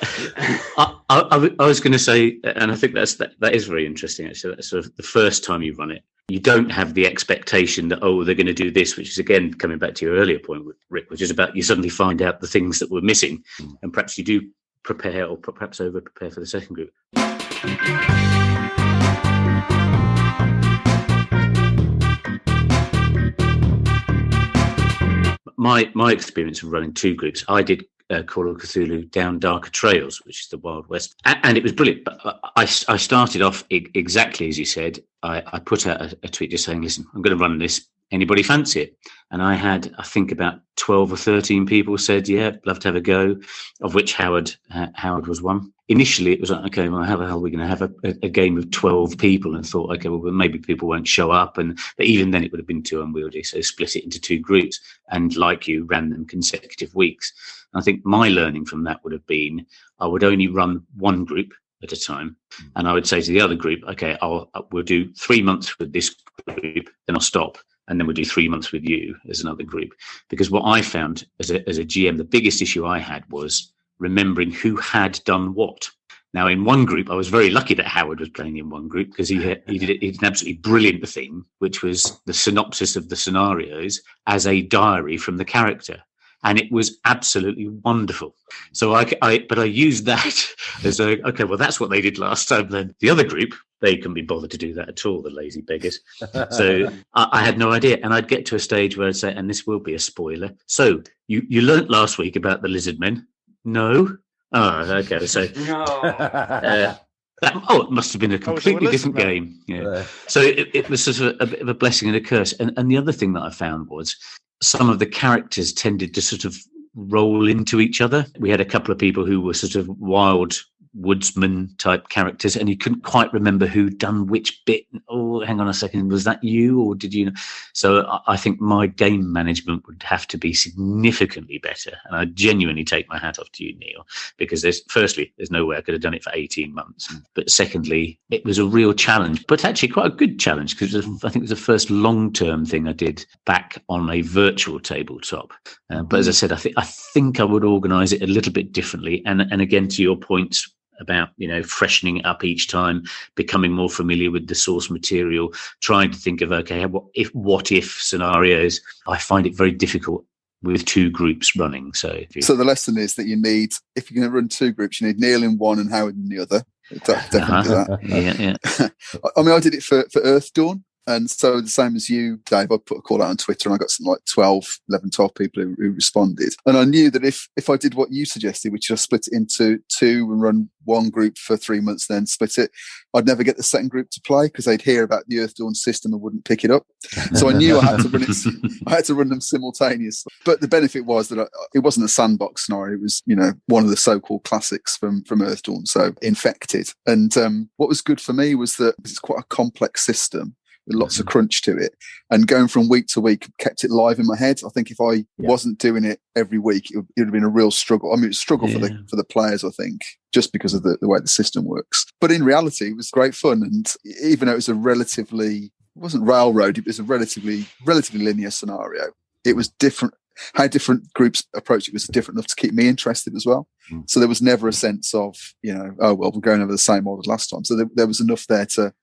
I was going to say, and I think that is very interesting. Actually, that's sort of the first time you run it, you don't have the expectation that they're going to do this, which is again coming back to your earlier point with Rick, which is about you suddenly find out the things that were missing, and perhaps you do prepare or perhaps over prepare for the second group. My experience of running 2 groups, I did Call of Cthulhu Down Darker Trails, which is the Wild West, and it was brilliant. But I started off exactly as you said. I put out a tweet just saying, listen, I'm going to run this. Anybody fancy it? And I had, I think, about 12 or 13 people said, yeah, love to have a go, of which Howard was one. Initially, it was like, okay, well, how the hell are we going to have a game of 12 people? And thought, okay, well, maybe people won't show up. But even then, it would have been too unwieldy. So split it into 2 groups and, like you, ran them consecutive weeks. And I think my learning from that would have been I would only run one group at a time. And I would say to the other group, okay, we'll do 3 months with this group, then I'll stop. And then we'll do 3 months with you as another group. Because what I found as a GM, the biggest issue I had was remembering who had done what. Now, in one group, I was very lucky that Howard was playing in one group because he did an absolutely brilliant thing, which was the synopsis of the scenarios as a diary from the character. And it was absolutely wonderful. So I used that as okay, well, that's what they did last time. Then the other group, they couldn't be bothered to do that at all, the lazy beggars. So I had no idea. And I'd get to a stage where I'd say, and this will be a spoiler. So you learnt last week about the lizard men? No? Oh, okay. So it must have been a completely different game. Yeah. So it was sort of a bit of a blessing and a curse. And the other thing that I found was some of the characters tended to sort of roll into each other. We had a couple of people who were sort of wild woodsman type characters, and you couldn't quite remember who'd done which bit. Oh, hang on a second, was that you or did you? So I think my game management would have to be significantly better, and I genuinely take my hat off to you, Neil, because there's no way I could have done it for 18 months, but secondly, it was a real challenge, but actually quite a good challenge, because I think it was the first long-term thing I did back on a virtual tabletop. But as I said, I think I would organise it a little bit differently, and again, to your points about, freshening it up each time, becoming more familiar with the source material, trying to think of, okay, what if scenarios. I find it very difficult with two groups running. So the lesson is that you need, if you're going to run two groups, you need Neil in one and Howard in the other. Definitely do that. Yeah. I mean, I did it for Earth Dawn. And so the same as you, Dave, I put a call out on Twitter and I got something like 12 people who responded. And I knew that if I did what you suggested, which is I split it into two and run one group for 3 months, then split it, I'd never get the second group to play because they'd hear about the Earth Dawn system and wouldn't pick it up. So I knew I had to run it. I had to run them simultaneously. But the benefit was that it wasn't a sandbox scenario. It was, one of the so-called classics from Earth Dawn. So Infected. And what was good for me was that it's quite a complex system with lots of crunch to it, and going from week to week kept it live in my head. I think if I wasn't doing it every week, it would have been a real struggle. I mean, it was a struggle for the players, I think, just because of the way the system works. But in reality, it was great fun, and even though it was it wasn't railroad, it was a relatively linear scenario. It was different. How different groups approach it was different enough to keep me interested as well. So there was never a sense of, oh, well, we're going over the same old as last time. So there was enough there to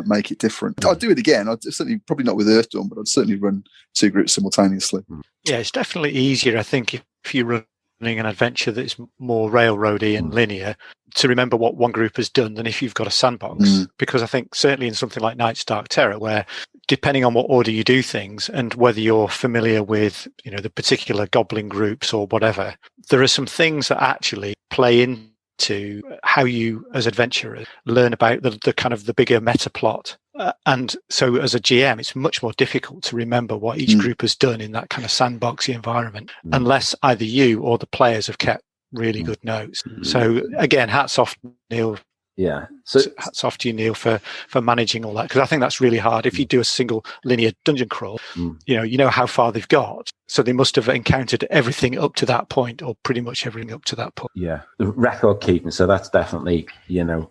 make it different. I'd do it again. I'd certainly, probably not with Earth Dawn, but I'd certainly run two groups simultaneously. Yeah, it's definitely easier, I think, if you're running an adventure that's more railroady and linear, to remember what one group has done than if you've got a sandbox. Because I think certainly in something like Night's Dark Terror, where depending on what order you do things and whether you're familiar with, the particular goblin groups or whatever, there are some things that actually play into how you as adventurers learn about the kind of the bigger meta plot. And so as a GM, it's much more difficult to remember what each group has done in that kind of sandboxy environment, unless either you or the players have kept really good notes. So again, hats off, Neil. Yeah. So hats off to you, Neil, for managing all that, because I think that's really hard. If you do a single linear dungeon crawl, you know how far they've got. So they must have encountered everything up to that point, or pretty much everything up to that point. Yeah. The record keeping. So that's definitely,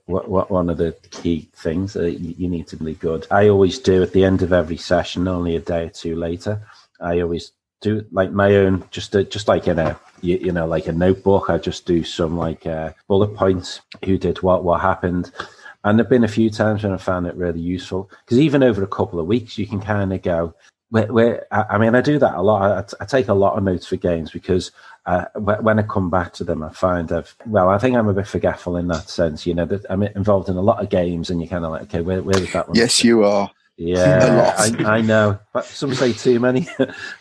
what one of the key things you need to be good. I always do at the end of every session, only a day or two later, I always do like my own, just like like a notebook. I just do some bullet points, who did what happened. And there've been a few times when I found it really useful, because even over a couple of weeks, you can kind of go, I do that a lot. I take a lot of notes for games, because when I come back to them, I find I think I'm a bit forgetful in that sense, that I'm involved in a lot of games, and you're kind of like, okay, where was that one? Yes, you are. Yeah, I know, but some say too many.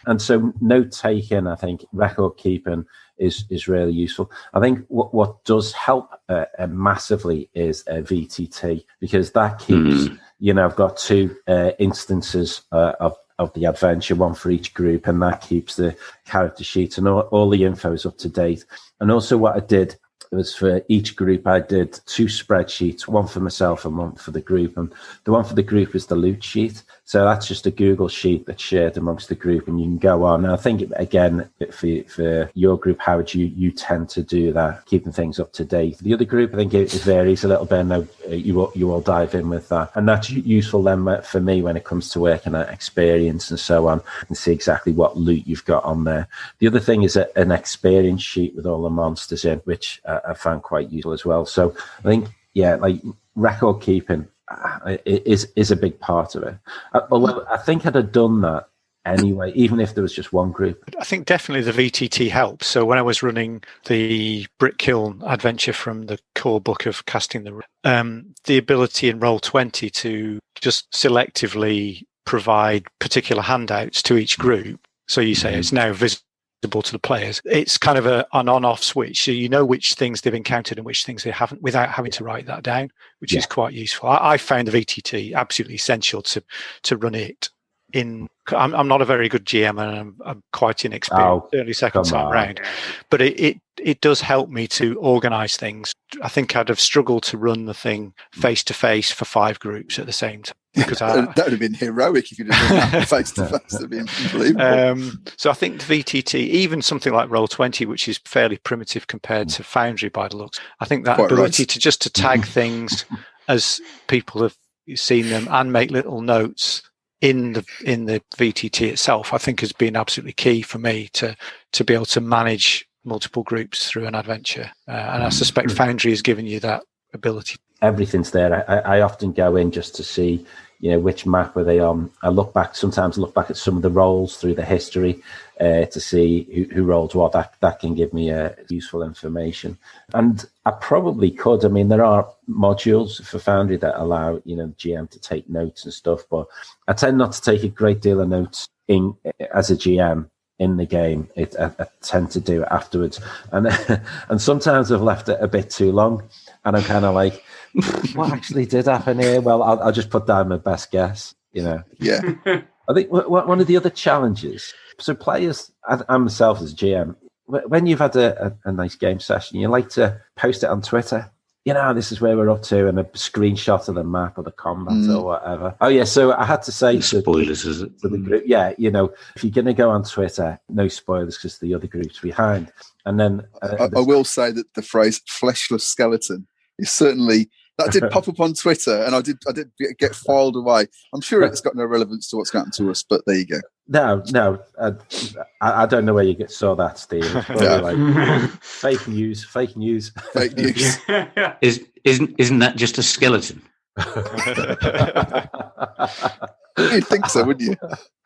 And so note taking, I think record keeping is really useful. I think what does help massively is VTT, because that keeps, I've got two instances of the adventure, one for each group, and that keeps the character sheet and all the info is up to date. And also what I did was, for each group, I did two spreadsheets, one for myself and one for the group. And the one for the group is the loot sheet. So that's just a Google sheet that's shared amongst the group, and you can go on. And I think, again, for your group, Howard, you tend to do that, keeping things up to date. The other group, I think it varies a little bit. And you all dive in with that. And that's useful then for me when it comes to working at experience and so on, and see exactly what loot you've got on there. The other thing is an experience sheet with all the monsters in, which I found quite useful as well. So I think, like record keeping is a big part of it. Although I think I'd have done that anyway, even if there was just one group. I think definitely the VTT helps. So when I was running the Brick Kiln adventure from the core book of Casting the ability in Roll20 to just selectively provide particular handouts to each group. So you say it's now visible to the players. It's kind of an on-off switch. So you know which things they've encountered and which things they haven't without having to write that down, which is quite useful. I found the VTT absolutely essential to run it. I'm not a very good GM and I'm quite inexperienced, certainly second time round, but it does help me to organise things. I think I'd have struggled to run the thing face to face for 5 groups at the same time. Because that would have been heroic if you'd have done that face to face. That'd be unbelievable. So I think the VTT, even something like Roll20, which is fairly primitive compared to Foundry by the looks, I think that Quite ability right. to tag things as people have seen them and make little notes in the VTT itself, I think has been absolutely key for me to be able to manage multiple groups through an adventure. And I suspect Foundry has given you that ability. Everything's there. I often go in just to see, which map are they on. Sometimes look back at some of the rolls through the history to see who rolled what. That can give me useful information. And I probably could. I mean, there are modules for Foundry that allow, GM to take notes and stuff, but I tend not to take a great deal of notes as a GM in the game. I tend to do it afterwards. And sometimes I've left it a bit too long and I'm kind of like, what actually did happen here? Well, I'll just put down my best guess, Yeah. I think one of the other challenges, so players, and myself as GM, when you've had a nice game session, you like to post it on Twitter. This is where we're up to, and a screenshot of the map or the combat or whatever. Oh, yeah, so I had to say... Spoilers, is it? To the group, if you're going to go on Twitter, no spoilers because the other group's behind. And then... I will say that the phrase fleshless skeleton is certainly... That did pop up on Twitter, and I did get filed away. I'm sure it's got no relevance to what's happened to us, but there you go. No, I don't know where you saw that, Steve. It's probably like fake news. Fake news. Isn't that just a skeleton? You'd think so, wouldn't you?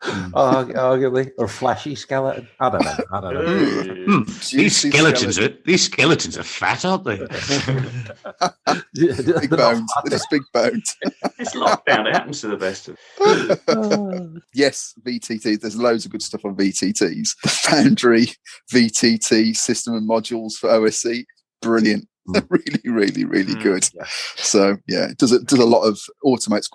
Arguably, or flashy skeleton. I don't know. These skeletons are fat, aren't they? Big bones. They're just big bones. It's lockdown. It happens to the best of them. Yes, VTT. There's loads of good stuff on VTTs. The Foundry VTT system and modules for OSC, brilliant. Really, really, really good. Yeah. So it does a lot of automates,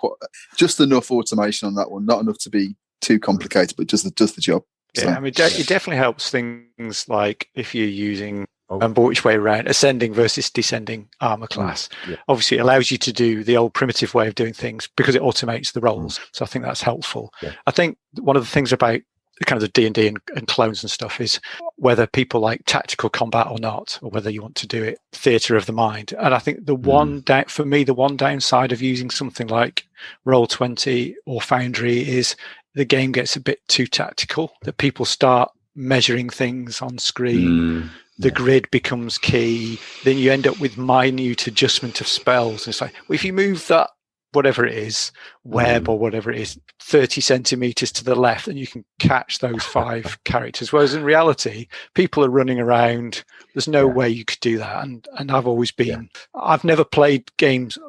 just enough automation on that one, not enough to be too complicated, but just does the job. Yeah, so. I mean, it definitely helps things like if you're using which way around, ascending versus descending armor class. Obviously, it allows you to do the old primitive way of doing things because it automates the rolls. So I think that's helpful. Yeah. I think one of the things about kind of the D&D and clones and stuff is whether people like tactical combat or not, or whether you want to do it theatre of the mind. And I think the one downside of using something like Roll20 or Foundry is the game gets a bit too tactical, that people start measuring things on screen. The grid becomes key. Then you end up with minute adjustment of spells. And it's like, well, if you move that, whatever it is, web or whatever it is, 30 centimeters to the left, and you can catch those 5 characters. Whereas in reality, people are running around. There's no way you could do that. And I've always been, I've never played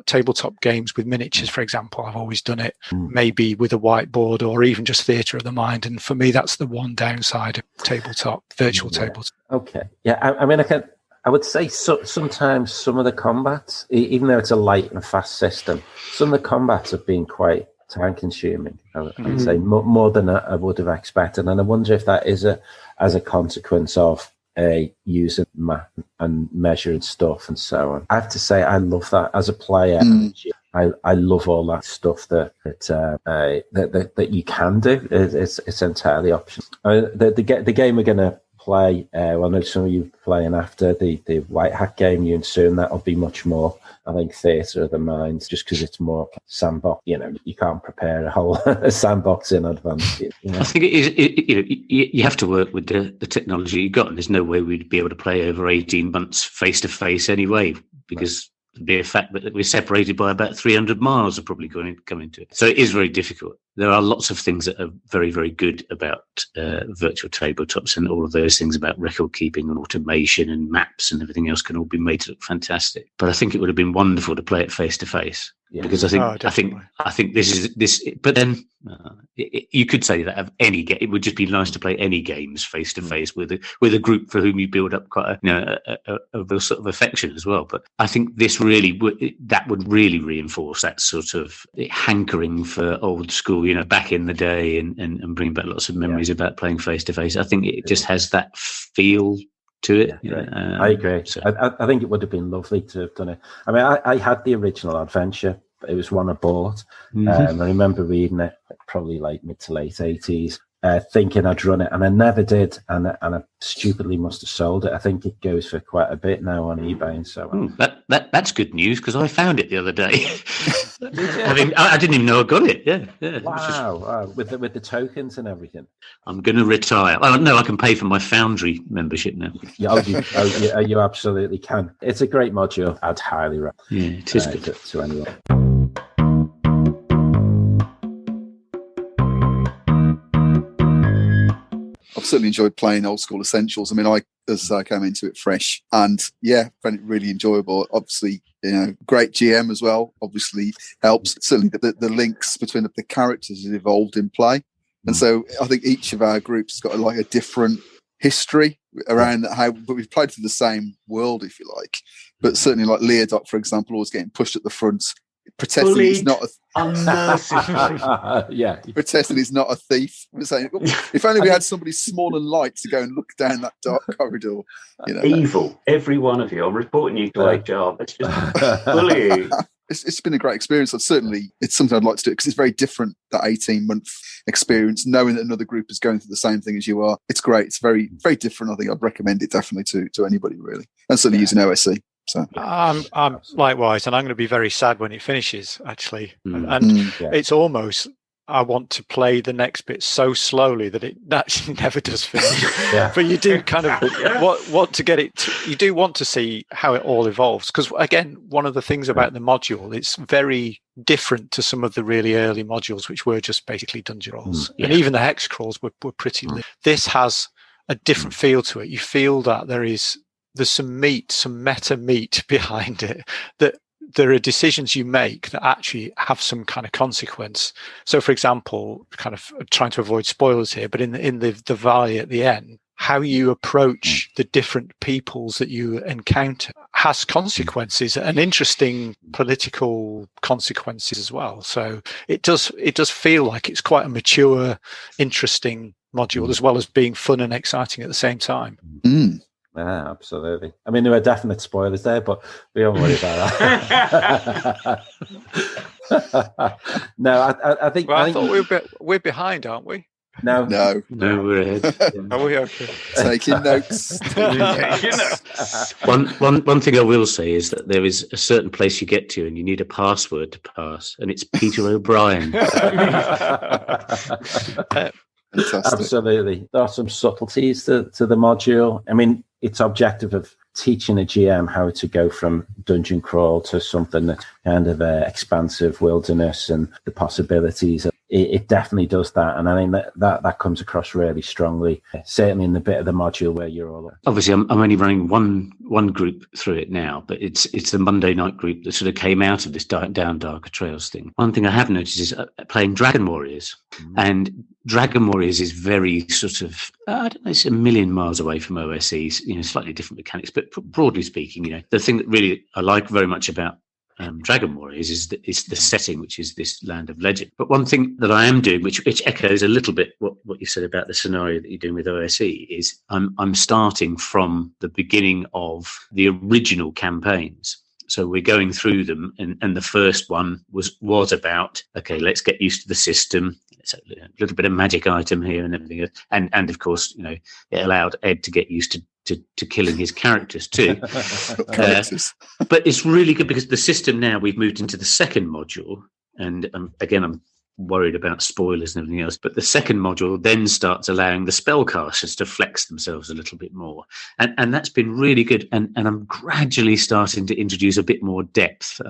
tabletop games with miniatures, for example. I've always done it maybe with a whiteboard or even just theatre of the mind. And for me, that's the one downside of virtual tabletop. Okay. Yeah. I mean, I would say sometimes some of the combats, even though it's a light and fast system, some of the combats have been quite time-consuming. I would say more than I would have expected, and I wonder if that is as a consequence of using map and measuring stuff and so on. I have to say, I love that as a player. I love all that stuff that you can do. It's entirely optional. The game we're going to play. Well, I know some of you playing after the White Hat game, you and soon that'll be much more, I think, theatre of the mind, just because it's more sandbox. You can't prepare a whole sandbox in advance. I think it is. You have to work with the technology you've got, and there's no way we'd be able to play over 18 months face to face anyway, because it'd be a fact that we're separated by about 300 miles are probably going to come into it. So it is very difficult. There are lots of things that are very, very good about virtual tabletops, and all of those things about record keeping and automation and maps and everything else can all be made to look fantastic. But I think it would have been wonderful to play it face to face. Because I think this is. But then you could say that of any game, it would just be nice to play any games face to face with a group for whom you build up quite a real sort of affection as well. But I think this really would really reinforce that sort of hankering for old school, back in the day, and bring back lots of memories about playing face to face. I think it just has that feel to it. I agree. So. I think it would have been lovely to have done it. I mean, I had the original adventure, but it was one I bought. I remember reading it probably like mid to late 80s, thinking I'd run it, and I never did, and I stupidly must have sold it. I think it goes for quite a bit now on eBay and so on. That's good news, because I found it the other day. I didn't even know I got it. Yeah. Wow. With the tokens and everything. I'm going to retire. Oh no, I can pay for my Foundry membership now. You absolutely can. It's a great module. I'd highly recommend. Yeah, it is good to anyone. I've certainly enjoyed playing Old School Essentials. I mean, I came into it fresh, and found it really enjoyable. Obviously, great GM as well. Obviously helps. Certainly, the links between the characters has evolved in play, and so I think each of our groups has got a different history around but we've played through the same world, if you like. But certainly, like Leodot, for example, always getting pushed at the front, protesting he's not protesting he's not a thief. We're saying, if only we had somebody small and light to go and look down that dark corridor. Evil, every one of you. I'm reporting you to HR. That's just bullying. It's been a great experience. It's something I'd like to do, because it's very different, that 18-month experience, knowing that another group is going through the same thing as you are. It's great. It's very, very different. I think I'd recommend it definitely to anybody, really. And certainly using OSC. So I'm likewise, and I'm going to be very sad when it finishes, actually. And it's almost, I want to play the next bit so slowly that it actually never does finish. But you do kind of want to get it. You do want to see how it all evolves, because again, one of the things about the module, it's very different to some of the really early modules, which were just basically dungeon rolls, and even the hex crawls were pretty. This has a different feel to it. You feel that there's some meta meat behind it, that there are decisions you make that actually have some kind of consequence. So, for example, kind of trying to avoid spoilers here, but in the valley at the end, how you approach the different peoples that you encounter has consequences, and interesting political consequences as well. So it does feel like it's quite a mature, interesting module, as well as being fun and exciting at the same time. Yeah, absolutely. I mean, there are definite spoilers there, but we don't worry about that. No, I think. Well, I thought we're behind, aren't we? No, we're ahead. Are we okay? Taking notes. One thing I will say is that there is a certain place you get to, and you need a password to pass, and it's Peter O'Brien. Fantastic. Absolutely. There are some subtleties to the module. I mean, its objective of teaching a GM how to go from dungeon crawl to something that's kind of expansive wilderness and the possibilities. It definitely does that, and I think that comes across really strongly. Certainly in the bit of the module where you're all. Obviously, I'm only running one group through it now, but it's the Monday night group that sort of came out of this Down Darker Trails thing. One thing I have noticed is playing Dragon Warriors, and Dragon Warriors is very sort of I don't know, it's a million miles away from OSEs. Slightly different mechanics, but broadly speaking, the thing that really I like very much about Dragon Warriors is the setting, which is this land of legend. But one thing that I am doing, which echoes a little bit what you said about the scenario that you're doing with OSE, is I'm starting from the beginning of the original campaigns. So we're going through them, and the first one was about, okay, let's get used to the system, let's So a little bit of magic item here and everything else. And of course, it allowed Ed to get used to killing his characters too. But it's really good because the system now, we've moved into the second module, and again, I'm worried about spoilers and everything else, but the second module then starts allowing the spellcasters to flex themselves a little bit more, and that's been really good, and I'm gradually starting to introduce a bit more depth.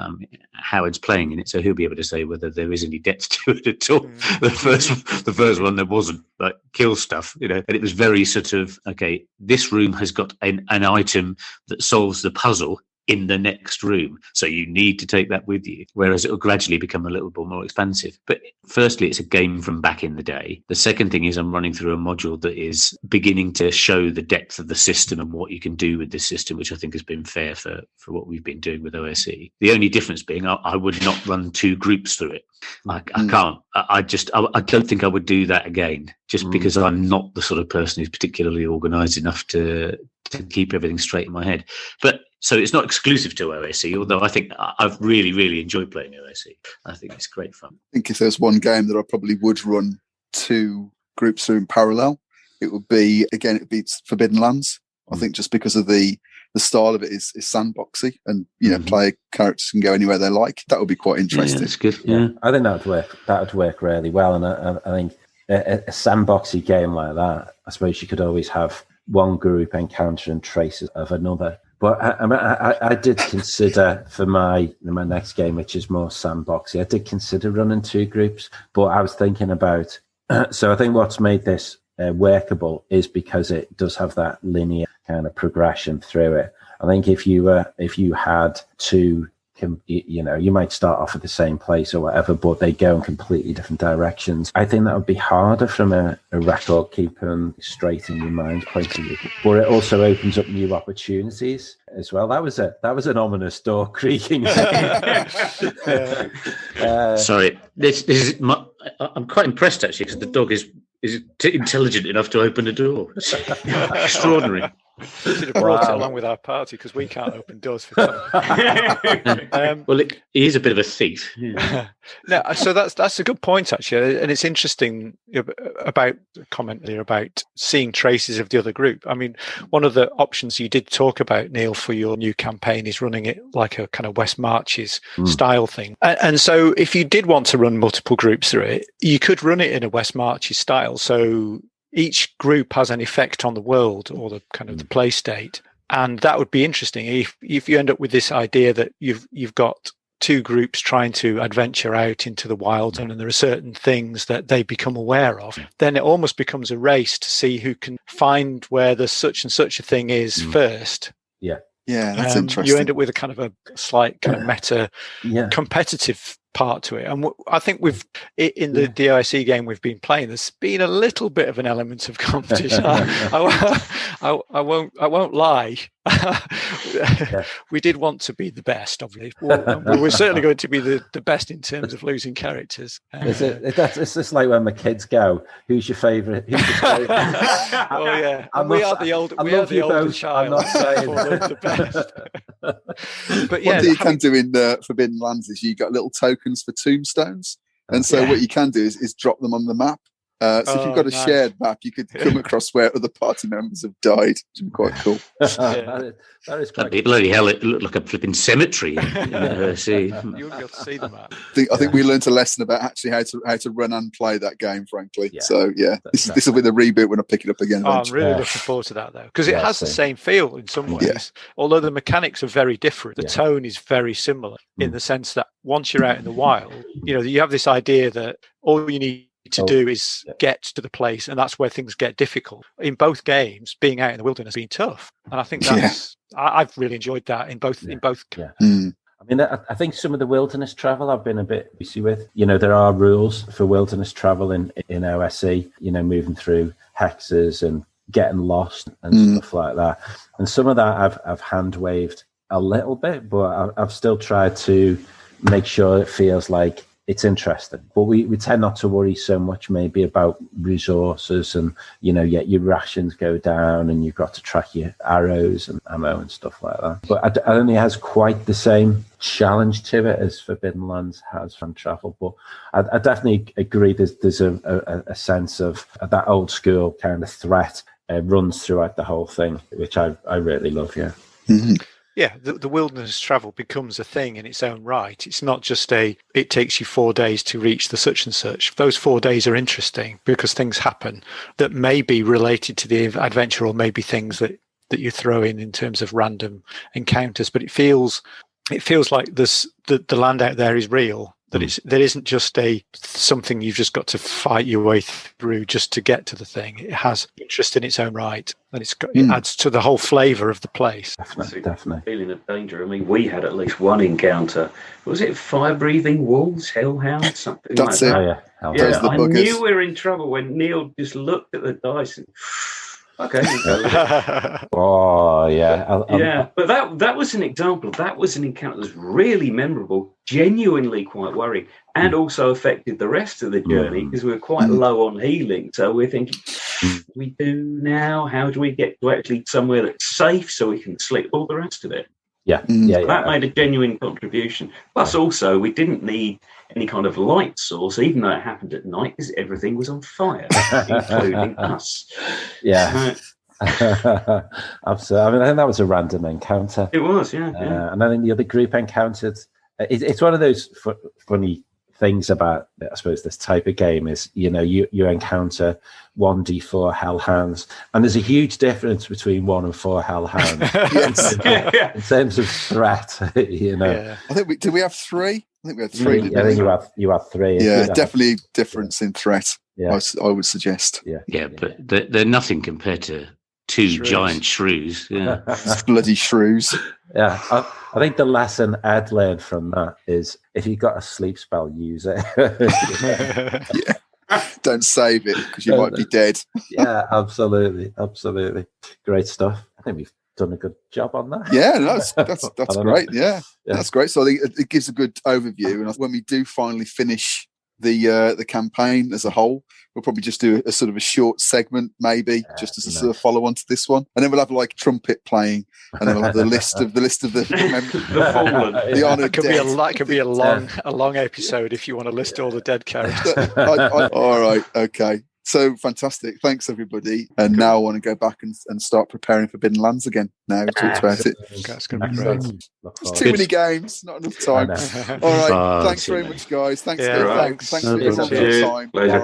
Howard's playing in it, so he'll be able to say whether there is any depth to it at all. The first one, there wasn't, like kill stuff, and it was very sort of, okay, this room has got an item that solves the puzzle in the next room, so you need to take that with you, whereas it will gradually become a little bit more expansive. But firstly, it's a game from back in the day. The second thing is I'm running through a module that is beginning to show the depth of the system and what you can do with the system, which I think has been fair for what we've been doing with OSE. The only difference being I would not run 2 groups through it. I can't. I don't think I would do that again, just because I'm not the sort of person who's particularly organised enough to keep everything straight in my head. But so it's not exclusive to OSE, although I think I've really, really enjoyed playing OSE. I think it's great fun. I think if there's one game that I probably would run 2 groups through in parallel, it would be Forbidden Lands. I think just because of the style of it is sandboxy, and player characters can go anywhere they like. That would be quite interesting. Yeah, that's good. Yeah, I think that would work really well, and I think a sandboxy game like that, I suppose you could always have one group encountering traces of another. But I did consider for my next game, which is more sandboxy, I did consider running 2 groups, but I was thinking about. So I think what's made this workable is because it does have that linear kind of progression through it. I think if you had 2, you might start off at the same place or whatever, but they go in completely different directions. I think that would be harder from a record keeping straight in your mind point of view. But it also opens up new opportunities as well. That was an ominous door creaking. Sorry, this is I'm quite impressed actually, because the dog is intelligent enough to open a door. Extraordinary. We should have brought it along with our party, because we can't open doors for time. Well, he is a bit of a thief. Yeah. No, so that's a good point actually, and it's interesting about the comment there about seeing traces of the other group. I mean, one of the options you did talk about, Neil, for your new campaign is running it like a kind of West Marches style thing. And so if you did want to run multiple groups through it, you could run it in a West Marches style. So each group has an effect on the world or the kind of the play state, and that would be interesting if you end up with this idea that you've got 2 groups trying to adventure out into the wild, and there are certain things that they become aware of. Then it almost becomes a race to see who can find where the such and such a thing is first. Yeah, that's interesting. You end up with a kind of a slight kind of meta competitive part to it, and I think in the DOSE game we've been playing, there's been a little bit of an element of competition. I won't lie. We did want to be the best, obviously. We're certainly going to be the best in terms of losing characters. It's just like when the kids go, "Who's your favourite?" Oh yeah, and we are the older child. I'm not saying the best. But yeah, what you can do in Forbidden Lands is you got little tokens for tombstones, and so what you can do is drop them on the map. So if you've got a shared map, you could come across where other party members have died, which would be quite cool. That is quite bloody hell, it looked like a flipping cemetery. You wouldn't be able to see the map. I think we learned a lesson about actually how to run and play that game, frankly. Yeah. So this will be the reboot when I pick it up again. I'm really looking forward to that, though, because it has the same feel in some ways. Although the mechanics are very different, the tone is very similar in the sense that once you're out in the wild, you have this idea that all you need to do is get to the place, and that's where things get difficult. In both games, being out in the wilderness has been tough, and I think I've really enjoyed that in both. I mean, I think some of the wilderness travel I've been a bit busy with. There are rules for wilderness travel in OSE. Moving through hexes and getting lost and stuff like that. And some of that I've hand waved a little bit, but I've still tried to make sure it feels like it's interesting. But we tend not to worry so much maybe about resources and, yet your rations go down and you've got to track your arrows and ammo and stuff like that. But I don't think it has quite the same challenge to it as Forbidden Lands has from travel. But I definitely agree there's a sense of that old school kind of threat runs throughout the whole thing, which I really love, yeah. Mm-hmm. Yeah, the wilderness travel becomes a thing in its own right. It's not just it takes you 4 days to reach the such and such. Those 4 days are interesting because things happen that may be related to the adventure or maybe things that you throw in terms of random encounters. But it feels like the land out there is real. That there isn't just something you've just got to fight your way through just to get to the thing. It has interest in its own right, and it adds to the whole flavour of the place. Definitely. Feeling of danger. I mean, we had at least one encounter. Was it fire-breathing wolves, hellhounds, something That's like it. that? Oh, yeah. Yeah, I knew we were in trouble when Neil just looked at the dice and... Okay. Oh, yeah. Yeah, but that was an example. That was an encounter that was really memorable, genuinely quite worrying, and also affected the rest of the journey because we were quite low on healing. So we're thinking, what do we do now? How do we get to actually somewhere that's safe so we can sleep? All the rest of it. Yeah. That made a genuine contribution. Plus, also, we didn't need any kind of light source, even though it happened at night, because everything was on fire, including us. Yeah. Absolutely. I mean, I think that was a random encounter. It was, yeah. And I think the other group encountered. It's one of those funny things about, I suppose, this type of game is, you encounter 1d4 hellhounds, and there's a huge difference between 1 and 4 hellhounds in terms of threat. I think did we have 3? I think we had 3. I think you have 3. Yeah, definitely difference in threat. Yeah. I would suggest. Yeah, but they're nothing compared to 2 giant shrews. Yeah. Bloody shrews. Yeah, I think the lesson Ed learned from that is if you've got a sleep spell, use it. Yeah. Don't save it because you might be dead. Yeah, absolutely. Great stuff. I think we've done a good job on that. Yeah, no, that's great. Yeah, that's great. So I think it gives a good overview. And when we do finally finish the campaign as a whole, we'll probably just do a sort of a short segment, maybe just as a sort of follow on to this one, and then we'll have like trumpet playing, and then we'll have the list of the fallen, the honoured dead. That could be a long episode if you want to list all the dead characters. All right, okay. So fantastic. Thanks, everybody. And now I want to go back and start preparing Forbidden Lands again. Now we talked about it. That's going to be great. There's too many games, not enough time. All right. Thanks very much, guys. Thanks, Dave. Right. Thanks for your time. Pleasure.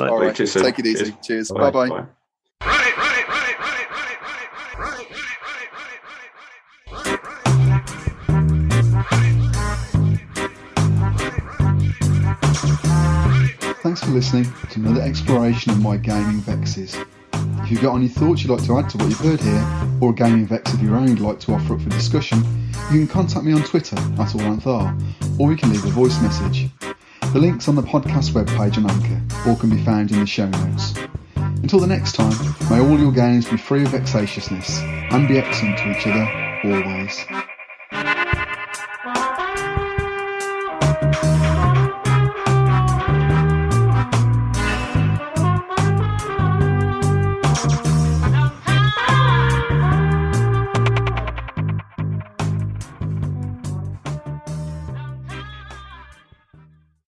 All right. Take it easy. Cheers. Bye-bye. Thanks for listening to another exploration of my gaming vexes. If you've got any thoughts you'd like to add to what you've heard here, or a gaming vex of your own you'd like to offer up for discussion, you can contact me on Twitter @AllAnthar, or you can leave a voice message. The link's on the podcast webpage on Anchor, or can be found in the show notes. Until the next time, may all your games be free of vexatiousness, and be excellent to each other, always.